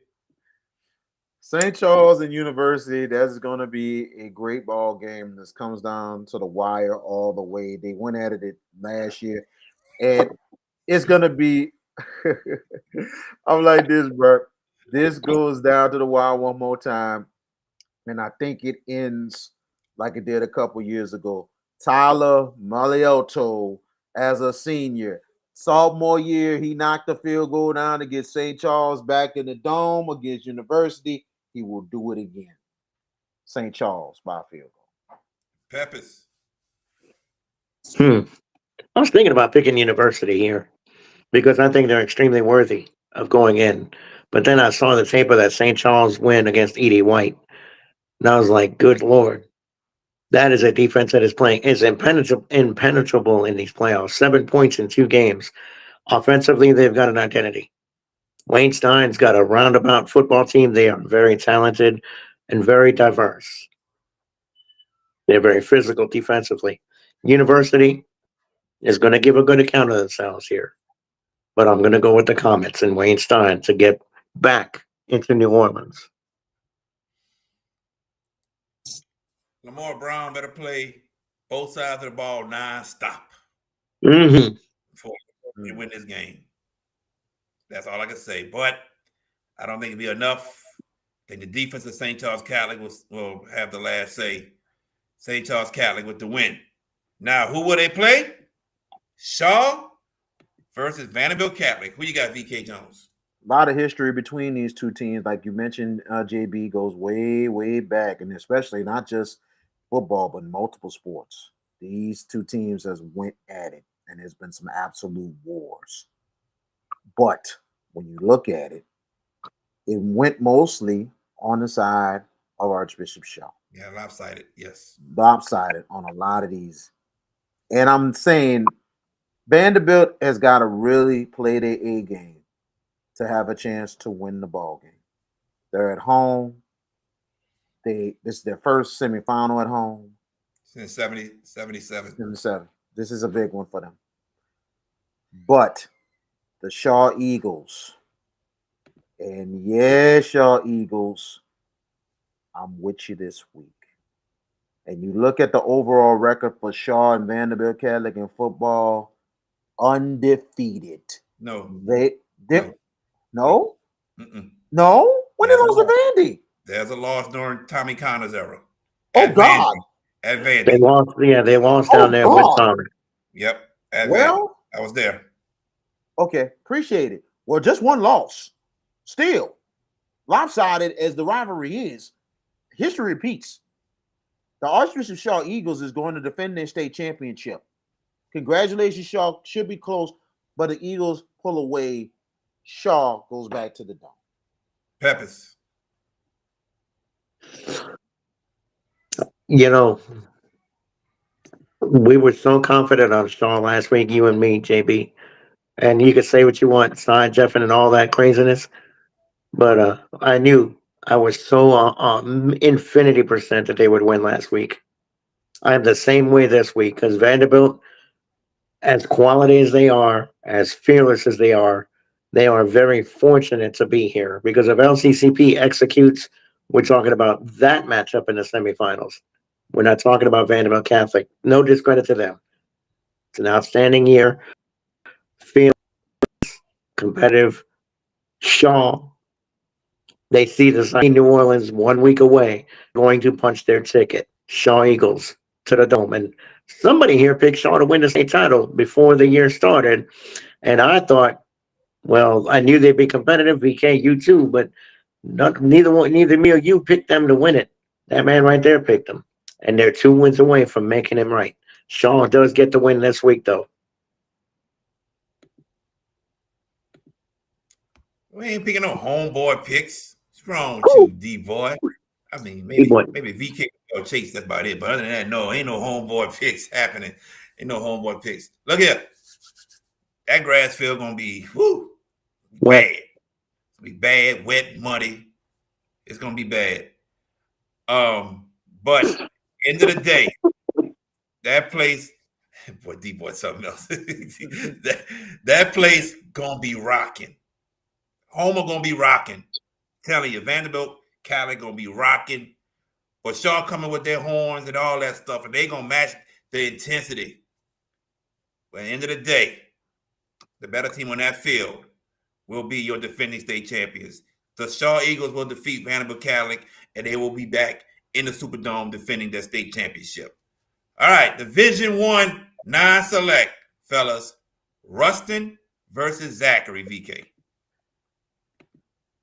St. Charles and University, that's going to be a great ball game. This comes down to the wire all the way. They went at it last year, and it's going to be. I'm like this, bro. This goes down to the wire one more time, and I think it ends like it did a couple years ago. Tyler Maliotto, as a senior, sophomore year, he knocked the field goal down to get St. Charles back in the dome against University. He will do it again. St. Charles by field goal. Peppers. I was thinking about picking University here because I think they're extremely worthy of going in. But then I saw the tape of that St. Charles win against Edie White, and I was like, "Good Lord, that is a defense that is impenetrable in these playoffs. 7 points in 2 games. Offensively, they've got an identity. Wayne Stein's got a roundabout football team. They are very talented and very diverse. They're very physical defensively. University is going to give a good account of themselves here, but I'm going to go with the Comets and Wayne Stein to get back into New Orleans. Lamar Brown better play both sides of the ball non-stop Mm-hmm. before we win this game. That's all I can say. But I don't think it'll be enough. I think the defense of St. Charles Catholic will have the last say. St. Charles Catholic with the win. Now, who will they play? Shaw versus Vanderbilt Catholic. Who you got, VK Jones? A lot of history between these two teams, like you mentioned. JB goes way back, and especially not just football, but multiple sports. These two teams has went at it, and there's been some absolute wars. But when you look at it, it went mostly on the side of Archbishop Shaw. Yeah, lopsided. Yes. Lopsided on a lot of these. And I'm saying Vanderbilt has got to really play their A game to have a chance to win the ball game. They're at home. This is their first semifinal at home. Since 77. 77. This is a big one for them. But the Shaw Eagles, and yeah, Shaw Eagles, I'm with you this week. And you look at the overall record for Shaw and Vanderbilt Catholic in football, undefeated. No. No? Mm-mm. No? When they lost to Vandy? There's a loss during Tommy Connor's era. Oh, God. At Vandy. They lost. Yeah, they lost down there with Tommy. Yep. At Vandy. I was there. Okay. Appreciate it. Well, just one loss. Still, lopsided as the rivalry is, history repeats. The Archbishop Shaw Eagles is going to defend their state championship. Congratulations, Shaw. Should be close, but the Eagles pull away. Shaw goes back to the dome. Peppers. You know, we were so confident on Shaw last week, you and me, JB. And you could say what you want, side Jeffing and all that craziness. But I knew I was so infinity percent that they would win last week. I'm the same way this week because Vanderbilt, as quality as they are, as fearless as they are very fortunate to be here because if LCCP executes, we're talking about that matchup in the semifinals. We're not talking about Vanderbilt Catholic. No discredit to them. It's an outstanding year. Feel competitive. Shaw, they see the New Orleans 1 week away, going to punch their ticket. Shaw Eagles to the dome. And somebody here picked Shaw to win the state title before the year started. And I thought, well, I knew they'd be competitive. VK, you too, but neither me or you picked them to win it. That man right there picked them. And they're 2 wins away from making him right. Shaw does get the win this week, though. We ain't picking no homeboy picks. What's wrong with you, D boy? I mean, maybe VK or Chase, that's about it. But other than that, no, ain't no homeboy picks happening. Ain't no homeboy picks. Look here. That grass field gonna be Wet. bad. It's gonna be bad, wet, muddy. It's gonna be bad. But end of the day, that place, boy, D boy, something else. that place gonna be rocking. Homer gonna be rocking. Telling you, Vanderbilt, Cali gonna be rocking. But Shaw coming with their horns and all that stuff, and they gonna match the intensity. But at the end of the day, the better team on that field will be your defending state champions. The Shaw Eagles will defeat Vanderbilt Catholic, and they will be back in the Superdome defending their state championship. All right, Division I, non-select, fellas. Ruston versus Zachary, VK.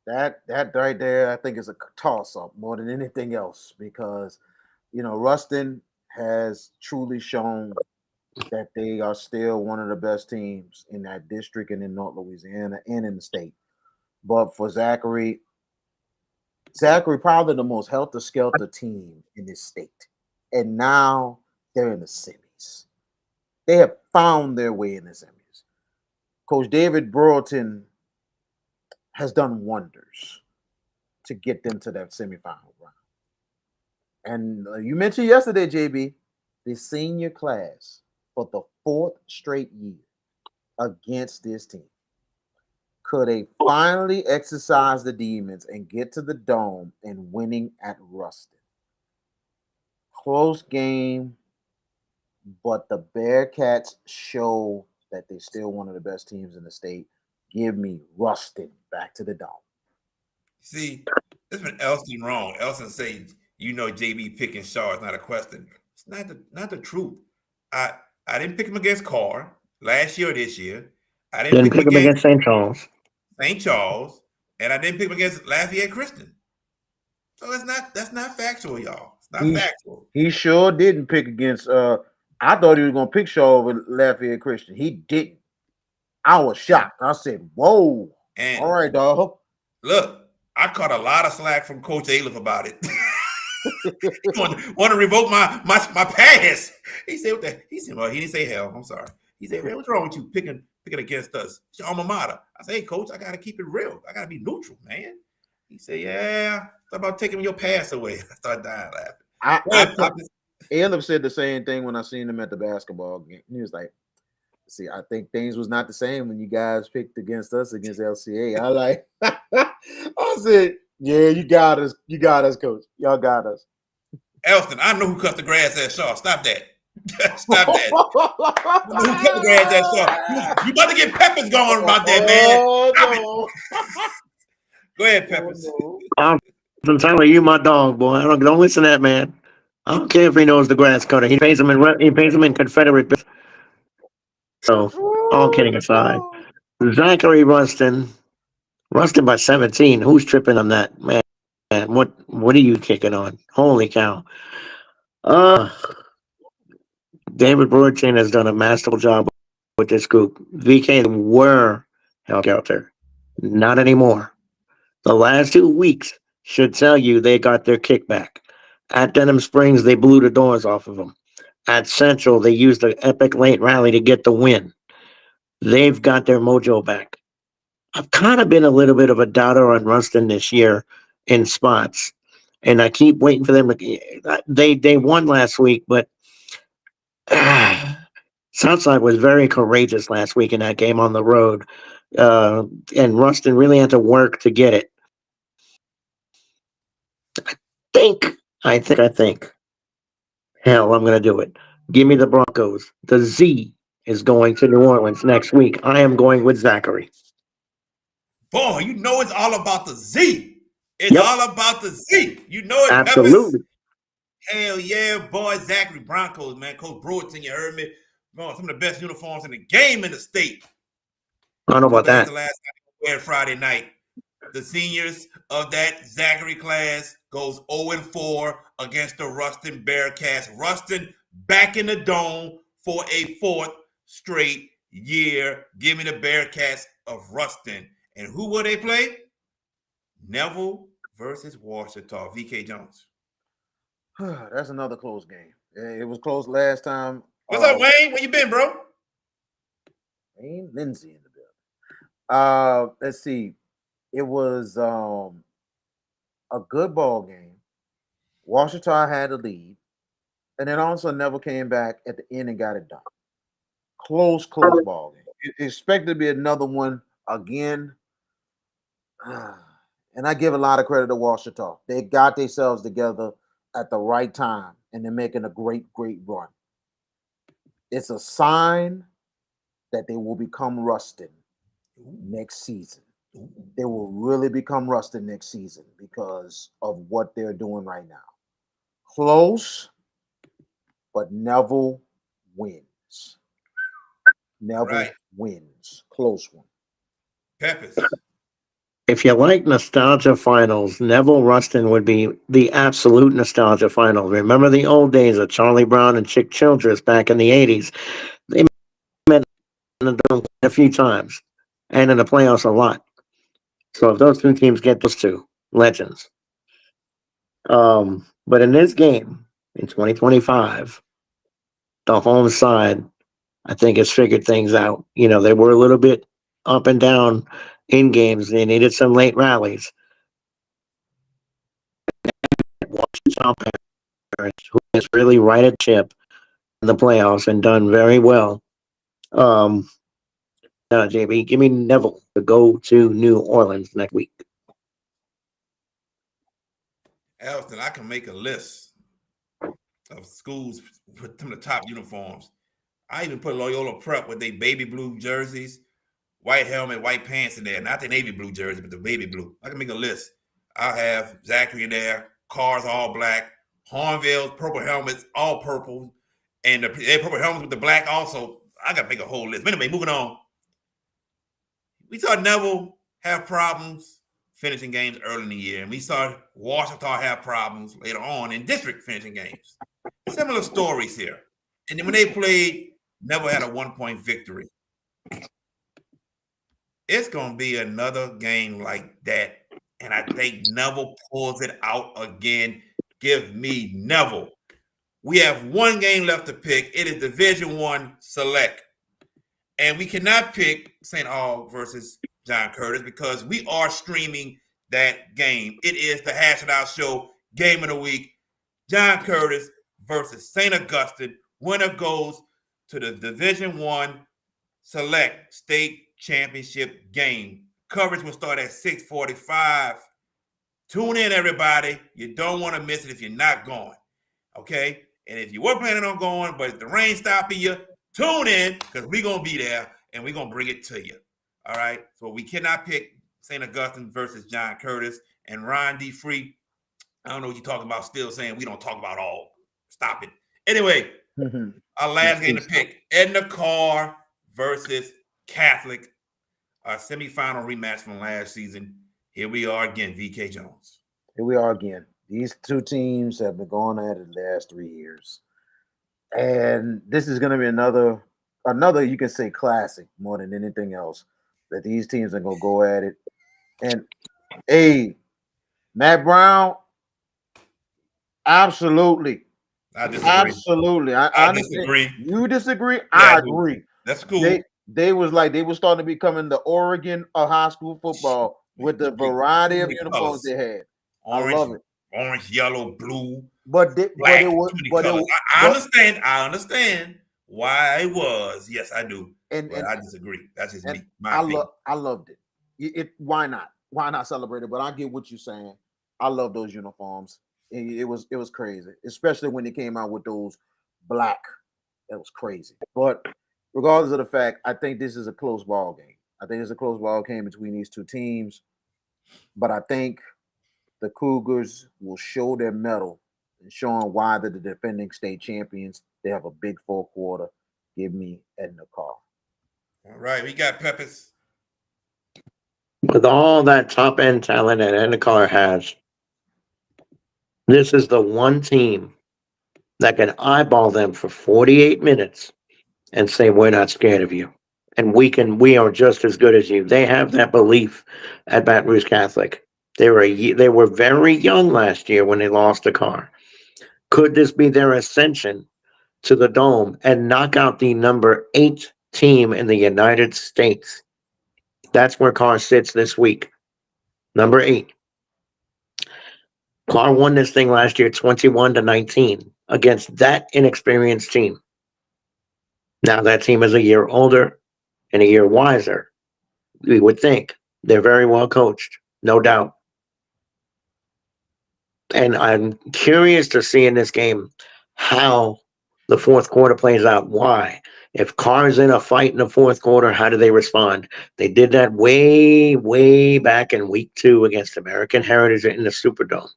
That right there, I think is a toss-up more than anything else because, Ruston has truly shown that they are still one of the best teams in that district and in North Louisiana and in the state. But for Zachary probably the most helter-skelter team in this state. And now they're in the semis. They have found their way in the semis. Coach David Burlton has done wonders to get them to that semifinal round. And you mentioned yesterday, JB, the senior class for the 4th straight year against this team. Could they finally exercise the demons and get to the dome and winning at Ruston? Close game, but the Bearcats show that they're still one of the best teams in the state. Give me Ruston back to the dome. See, this been Elston wrong. Elston say, JB picking Shaw is not a question. It's not the truth. I didn't pick him against Carr last year or this year. I didn't pick him against St. Charles. St. Charles, and I didn't pick him against Lafayette Christian. So that's not factual, y'all. It's not factual. He sure didn't pick against I thought he was gonna pick Shaw over Lafayette Christian. He didn't. I was shocked. I said, whoa. And all right, dog. Look, I caught a lot of slack from Coach Aliff about it. He want to revoke my pass. He said, well, he didn't say hell. I'm sorry. He said, man, what's wrong with you picking against us? It's your alma mater. I said, hey, Coach, I got to keep it real. I got to be neutral, man. He said, yeah, it's about taking your pass away. I started dying laughing. Aliff said the same thing when I seen him at the basketball game. He was like, see, I think things was not the same when you guys picked against us against LCA. I said, yeah, you got us, Coach. Y'all got us. Elston, I know who cut the grass at Shaw. Stop that. Stop that. Who cut the grass at Shaw? You about to get Peppers going about that, man. Oh, no. Go ahead, Peppers. Oh, no. I'm telling you, my dog, boy. Don't listen to that man. I don't care if he knows the grass cutter. He pays him in Confederate. So, all kidding aside, Zachary Ruston by 17. Who's tripping on that, man? What are you kicking on? Holy cow! David Burlton has done a masterful job with this group. VK were held out there, not anymore. The last 2 weeks should tell you they got their kickback. At Denham Springs, they blew the doors off of them. At Central, they used an epic late rally to get the win. They've got their mojo back. I've kind of been a little bit of a doubter on Ruston this year in spots, and I keep waiting for them to. They won last week, but Southside was very courageous last week in that game on the road, and Ruston really had to work to get it. Think, I think. Hell, I'm going to do it. Give me the Broncos. The Z is going to New Orleans next week. I am going with Zachary. Boy, you know it's all about the Z. It's Yep. all about the Z. You know it, Peppers. Absolutely. Hell yeah, boy. Zachary Broncos, man. Coach Brewerton, you heard me. Bro, some of the best uniforms in the game in the state. I don't know about that. The last time we were Friday night. The seniors of that Zachary class goes 0-4 against the Ruston Bearcats. Ruston back in the dome for a 4th straight year. Give me the Bearcats of Ruston. And who will they play? Neville versus Washita. VK Jones. That's another close game. It was close last time. What's up, Wayne? Where you been, bro? Wayne Lindsay in the building. Let's see. It was a good ball game. Washita had the lead, and then also Neville came back at the end and got it done. Close ball game. Expected to be another one again. And I give a lot of credit to Washita. They got themselves together at the right time, and they're making a great run. It's a sign that they will become Ruston next season. They will really become Ruston next season because of what they're doing right now. Close, but Neville wins. Neville wins. Close one. Peppers. If you like nostalgia finals, Neville Ruston would be the absolute nostalgia final. Remember the old days of Charlie Brown and Chick Childress back in the 80s? They met in the dome a few times and in the playoffs a lot. So if those two teams get those two, legends. But in this game, in 2025, the home side, I think, has figured things out. You know, they were a little bit up and down in games. They needed some late rallies. Washington Parents, who has really righted ship in the playoffs and done very well. JB, give me Neville to go to New Orleans next week. Elston, I can make a list of schools with some of the top uniforms. I even put Loyola Prep with their baby blue jerseys, white helmet, white pants in there. Not the navy blue jersey, but the baby blue. I can make a list. I'll have Zachary in there, cars all black, Hornville's purple helmets, all purple, and the purple helmets with the black also. I got to make a whole list. Anyway, moving on. We saw Neville have problems finishing games early in the year, and we saw Washington have problems later on in district finishing games. Similar stories here. And then when they played, Neville had a 1-point victory. It's going to be another game like that, and I think Neville pulls it out again. Give me Neville. We have one game left to pick. It is Division I Select. And we cannot pick St. Aug versus John Curtis because we are streaming that game. It is the Hash It Out Show game of the week. John Curtis versus St. Augustine. Winner goes to the Division I Select State Championship game. Coverage will start at 6:45. Tune in, everybody. You don't want to miss it if you're not going. Okay? And if you were planning on going, but if the rain stopping you, tune in because we're going to be there and we're going to bring it to you. All right? So we cannot pick St. Augustine versus John Curtis. And Ron D. Free, I don't know what you're talking about, still saying we don't talk about all. Stop it. Anyway, our last game to pick, Edna Carr versus Catholic, our semifinal rematch from last season. Here we are again, VK Jones. Here we are again. These two teams have been going at it the last 3 years. And this is going to be another, you can say, classic more than anything else, that these teams are going to go at it. And, hey, Matt Brown, Absolutely. I disagree. Absolutely. I understand. disagree. You disagree? Yeah, I agree. That's cool. They was starting to becoming the Oregon of high school football with the variety of uniforms they had. Orange, I love it. Orange, yellow, blue, But black, it was too many but it colors. was I understand why it was. Yes, I do. and But I disagree. That's just and me. My opinion. I loved it. Why not? Why not celebrate it? But I get what you're saying. I love those uniforms. It was crazy, especially when they came out with those black. That was crazy. But regardless of the fact, I think this is a close ball game. I think it's a close ball game between these two teams. But I think the Cougars will show their mettle and showing why they're the defending state champions. They have a big fourth quarter. Give me Edna Carr. All right, we got Peppers. With all that top end talent that Endicott has, this is the one team that can eyeball them for 48 minutes and say, we're not scared of you. And we are just as good as you. They have that belief at Baton Rouge Catholic. They were very young last year when they lost the car. Could this be their ascension to the Dome and knock out the number 8 team in the United States? That's where Carr sits this week. Number 8. Carr won this thing last year 21-19 against that inexperienced team. Now that team is a year older and a year wiser. We would think they're very well coached, no doubt. And I'm curious to see in this game how the fourth quarter plays out. Why? If Carr's in a fight in the fourth quarter, how do they respond? They did that way, way back in week 2 against American Heritage in the Superdome.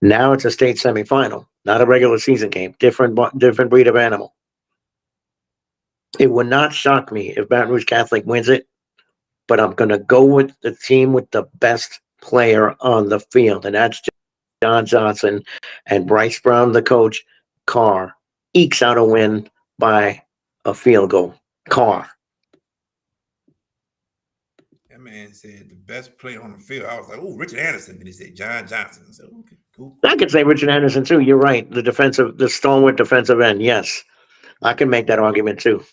Now it's a state semifinal, not a regular season game. Different breed of animal. It would not shock me if Baton Rouge Catholic wins it, but I'm going to go with the team with the best player on the field, and that's John Johnson. And Bryce Brown, the coach. Carr ekes out a win by a field goal. Carr. That man said the best player on the field. I was like, oh, Richard Anderson. And he said John Johnson. I said, okay, cool. I could say Richard Anderson too. You're right. The stalwart defensive end. Yes, I can make that argument too.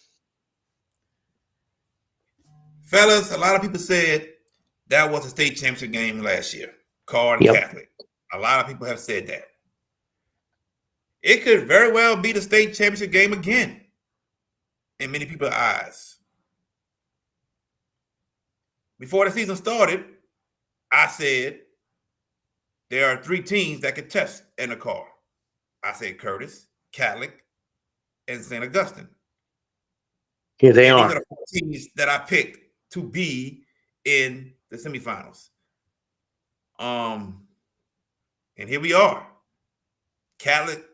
Fellas, a lot of people said that was a state championship game last year. Carr and Catholic. A lot of people have said that. It could very well be the state championship game again in many people's eyes. Before the season started, I said there are 3 teams that could test in the car. I said Curtis, Catholic, and St. Augustine. Here they are. These are the 4 teams that I picked to be in the semifinals. And here we are. Catholic,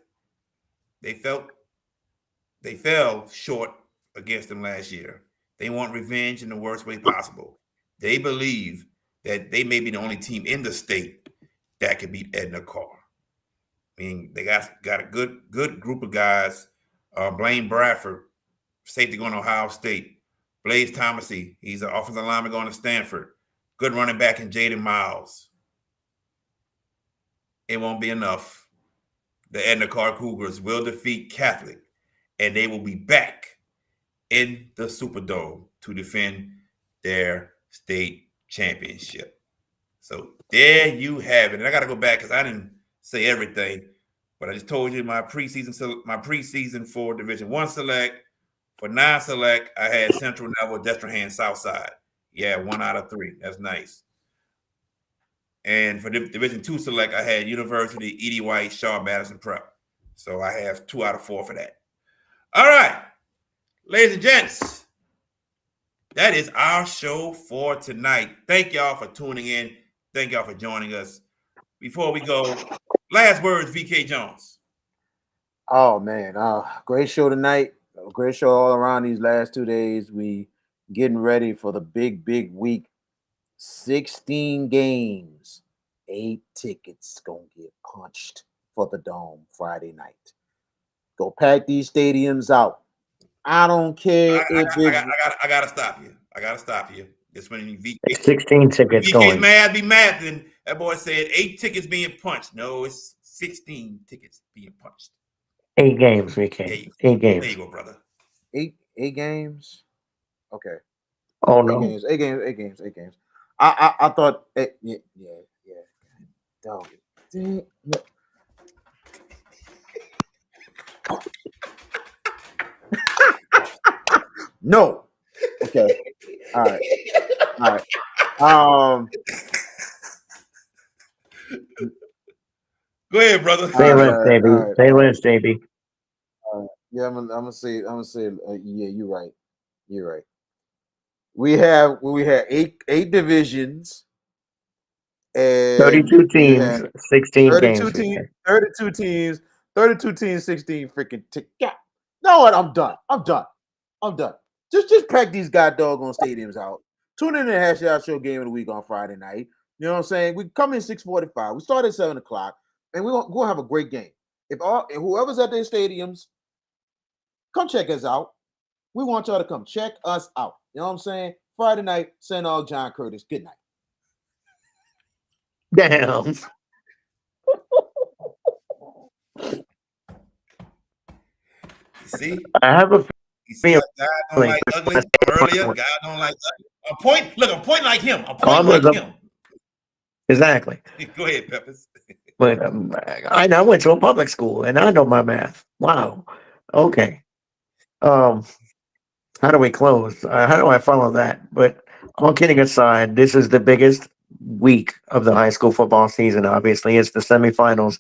they fell short against them last year. They want revenge in the worst way possible. They believe that they may be the only team in the state that can beat Edna Carr. I mean, they got a good group of guys. Blaine Bradford, safety going to Ohio State. Blaze Thomasy, he's an offensive lineman going to Stanford. Good running back in Jaden Miles. It won't be enough. The Edna Carr Cougars will defeat Catholic, and they will be back in the Superdome to defend their state championship. So there you have it. And I got to go back because I didn't say everything, but I just told you my preseason for Division I select. For non-select, I had Central, Neville, Destrehan, Southside. Yeah, 1 out of 3. That's nice. And for Division II select, I had University, Edie White, Shaw, Madison Prep. So I have 2 out of 4 for that. All right, ladies and gents, that is our show for tonight. Thank y'all for tuning in. Thank y'all for joining us. Before we go, last words, VK Jones. Oh man, great show tonight. Great show all around these last 2 days. We getting ready for the big week. 16 games, 8 tickets gonna get punched for the Dome Friday night. Go pack these stadiums out. I don't care I gotta stop you. I gotta stop you. This when VK 16 tickets VK's going. mad, be mad. Then that boy said 8 tickets being punched. No, it's 16 tickets being punched. 8 games, There VK. you, 8 games. go, brother. Eight games. Okay. Oh Eight no. games. 8 games. 8 games. 8 games. I thought. Yeah. Yeah. Yeah. Dog. Dang, no. Okay. All right. All right. Um. Go ahead, brother. All Say right. less, All right. JB. All right. Say All right. less, JB. Yeah. I'm gonna say. I'm gonna say. Yeah. You're right. You're right. We had eight divisions, and 32 we teams, had 16 32 games, teams, VK. 32 teams, 32 teams, 16 freaking tickets. You know what? I'm done. I'm done. I'm done. Just pack these god doggone stadiums out. Tune in to Hash Out Show Game of the Week on Friday night. You know what I'm saying? We come in 6:45. We start at 7 o'clock, and we're gonna have a great game. If whoever's at their stadiums, come check us out. We want y'all to come check us out. You know what I'm saying? Friday night, St. Aug John Curtis. Good night. Damn. See? I have a You see feeling. how God don't like ugly earlier? God don't like ugly. A point like him. A point like Karma's up. him. Exactly. Go ahead, Peppers. But I went to a public school and I know my math. Wow. Okay. Um, how do we close? How do I follow that? But all kidding aside, this is the biggest week of the high school football season. Obviously, it's the semifinals.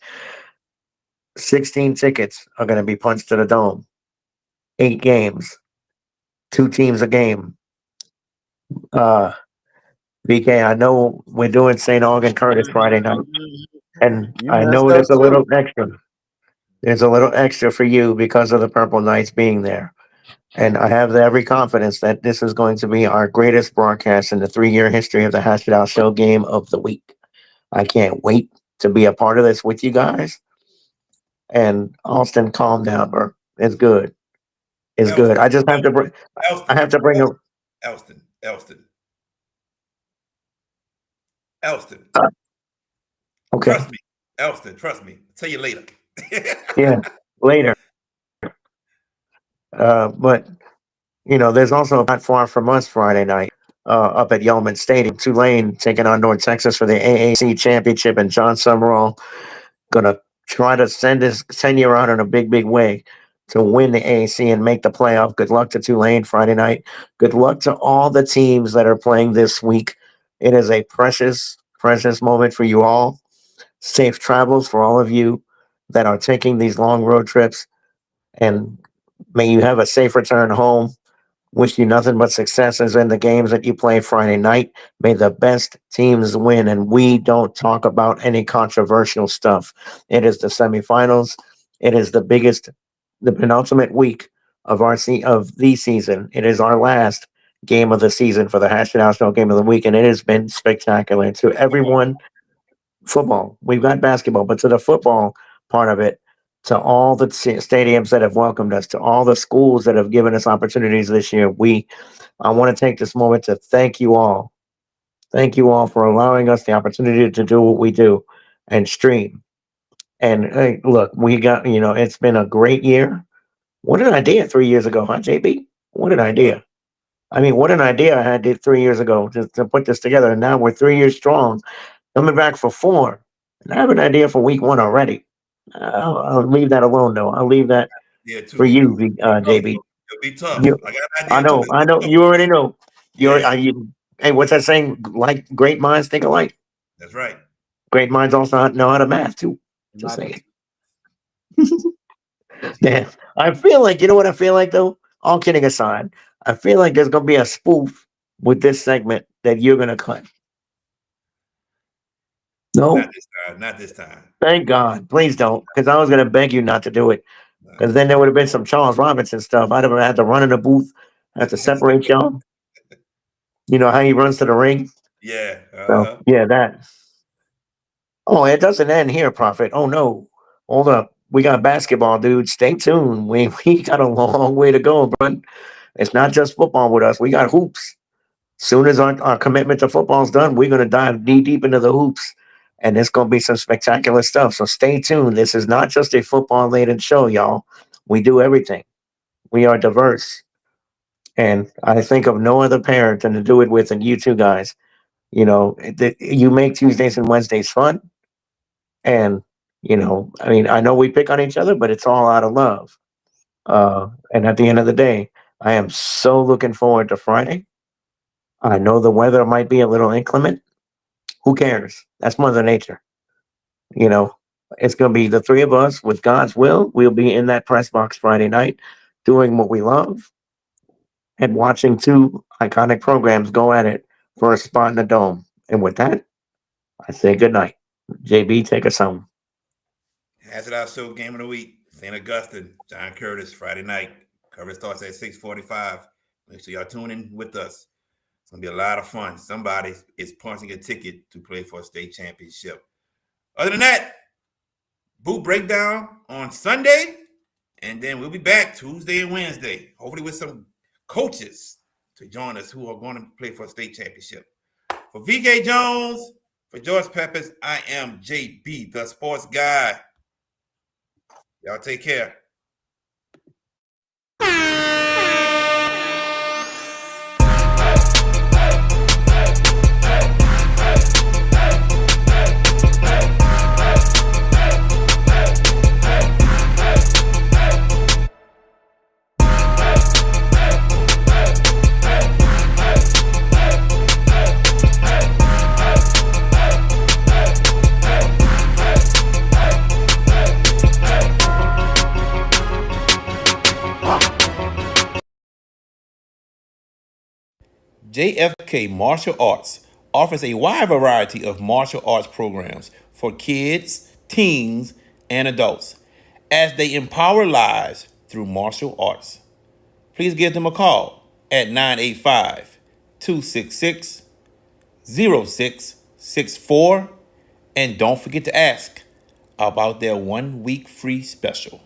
16 tickets are going to be punched to the dome. 8 games, 2 teams a game. Uh, BK, I know we're doing St. Aug Curtis Friday night, and You I messed know up there's a little too. extra. There's a little extra for you because of the Purple Knights being there. And I have every confidence that this is going to be our greatest broadcast in the 3 year history of the Hash It Out Show Game of the Week. I can't wait to be a part of this with you guys. And Austin, calm down, bro. It's good. It's good. Elston. I just have to bring. I Elston. have to bring a. Elston. Elston. Elston. Okay. Trust me. Elston, trust me. I'll tell you later. Yeah. Later. But there's also not far from us Friday night. Up at Yeoman Stadium, Tulane taking on North Texas for the AAC championship, and John Summerall gonna try to send his tenure out in a big, big way to win the AAC and make the playoff. Good luck to Tulane Friday night. Good luck to all the teams that are playing this week. It is a precious, precious moment for you all. Safe travels for all of you that are taking these long road trips, and may you have a safe return home. Wish you nothing but successes in the games that you play Friday night. May the best teams win, and we don't talk about any controversial stuff. It is the semifinals. It is the penultimate week of of the season. It is our last game of the season for the Hash National Game of the Week, and it has been spectacular. To everyone, football. We've got basketball, but to the football part of it, to all the stadiums that have welcomed us, to all the schools that have given us opportunities this year, I want to take this moment to thank you all. Thank you all for allowing us the opportunity to do what we do and stream. And hey, look, it's been a great year. What an idea 3 years ago, huh, JB? What an What? idea. I mean, what an idea I had 3 years ago to put this together. And now we're 3 years strong, coming back for 4. And I have an idea for week 1 already. I'll leave that alone, though. I'll leave that Yeah, for too. you, Tough. JB. It'll be tough. You, I got an I idea too. know, It's I know. tough. You already know. Yeah, Hey, what's that saying? Like great minds think alike. that's right. Great minds also know how to math too. Just Not saying. Damn. I feel like, you know what I feel like though? All kidding aside, I feel like there's gonna be a spoof with this segment that you're gonna cut. Not No? this time. Not this time. Thank God. Please don't. Because I was gonna beg you not to do it. Not Because this then there time. would have been some Charles Robinson stuff. I'd have had to run in the booth, have to separate y'all. You know how he runs to the ring? Yeah. So yeah, that. Oh, it doesn't end here, Prophet. Oh no. Hold up. We got basketball, dude. Stay tuned. We got a long way to go, bro. It's not just football with us. We got hoops. Soon as our commitment to football is done, we're gonna dive knee deep into the hoops. and it's going to be some spectacular stuff. So stay tuned. This is not just a football-related show, y'all. We do everything. We are diverse. And I think of no other parent than to do it with than you two guys. You make Tuesdays and Wednesdays fun. And, I mean, I know we pick on each other, but it's all out of love. And at the end of the day, I am so looking forward to Friday. I know the weather might be a little inclement. Who cares? That's Mother Nature. You know, it's going to be the three of us with God's will. We'll be in that press box Friday night doing what we love and watching two iconic programs go at it for a spot in the dome. And with that, I say good night. JB, take us home. Hash It Out Show game of the week. St. Augustine, John Curtis, Friday night. Coverage starts at 6:45. Make sure y'all tune in with us. It's going to be a lot of fun. Somebody is punching a ticket to play for a state championship. Other than that, boot breakdown on Sunday. And then we'll be back Tuesday and Wednesday, hopefully with some coaches to join us who are going to play for a state championship. For VK Jones, for George Peppers, I am JB, the sports guy. Y'all take care. JFK Martial Arts offers a wide variety of martial arts programs for kids, teens, and adults as they empower lives through martial arts. Please give them a call at 985-266-0664 and don't forget to ask about their 1 week free special.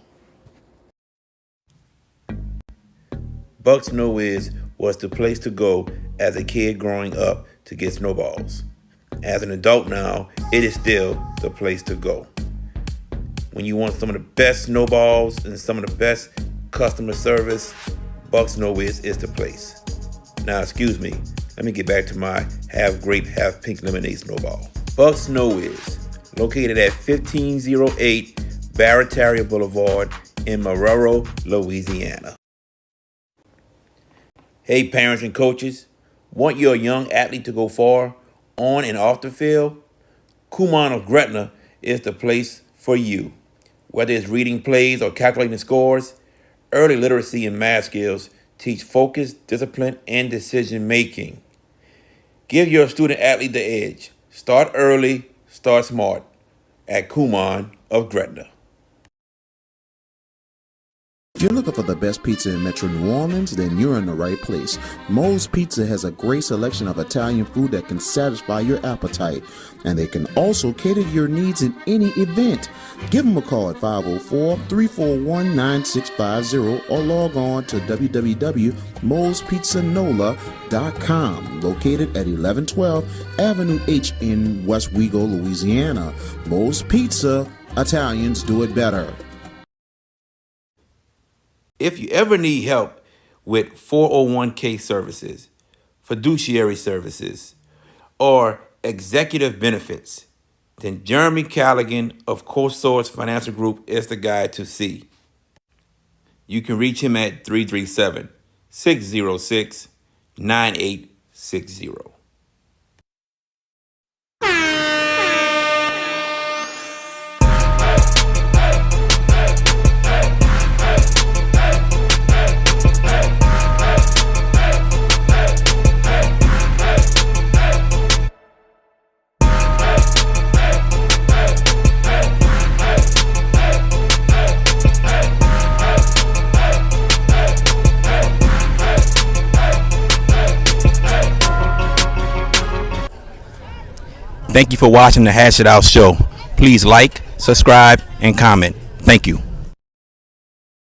Bucks No Wiz was the place to go as a kid growing up to get snowballs. As an adult now, it is still the place to go. When you want some of the best snowballs and some of the best customer service, Bucks No Wiz is the place. Now, excuse me, let me get back to my half grape, half pink lemonade snowball. Bucks No Wiz, located at 1508 Barataria Boulevard in Marrero, Louisiana. Hey parents and coaches, want your young athlete to go far on and off the field? Kumon of Gretna is the place for you. Whether it's reading plays or calculating scores, early literacy and math skills teach focus, discipline, and decision making. Give your student athlete the edge. Start early, start smart at Kumon of Gretna. If you're looking for the best pizza in Metro New Orleans, then you're in the right place. Moe's Pizza has a great selection of Italian food that can satisfy your appetite, and they can also cater to your needs in any event. Give them a call at 504-341-9650 or log on to www.moespizzanola.com, located at 1112 Avenue H in West Wego, Louisiana. Moe's Pizza, Italians do it better. If you ever need help with 401k services, fiduciary services, or executive benefits, then Jeremy Callaghan of CoSource Financial Group is the guy to see. You can reach him at 337-606-9860. Thank you for watching the Hash It Out Show. Please like, subscribe, and comment. Thank you.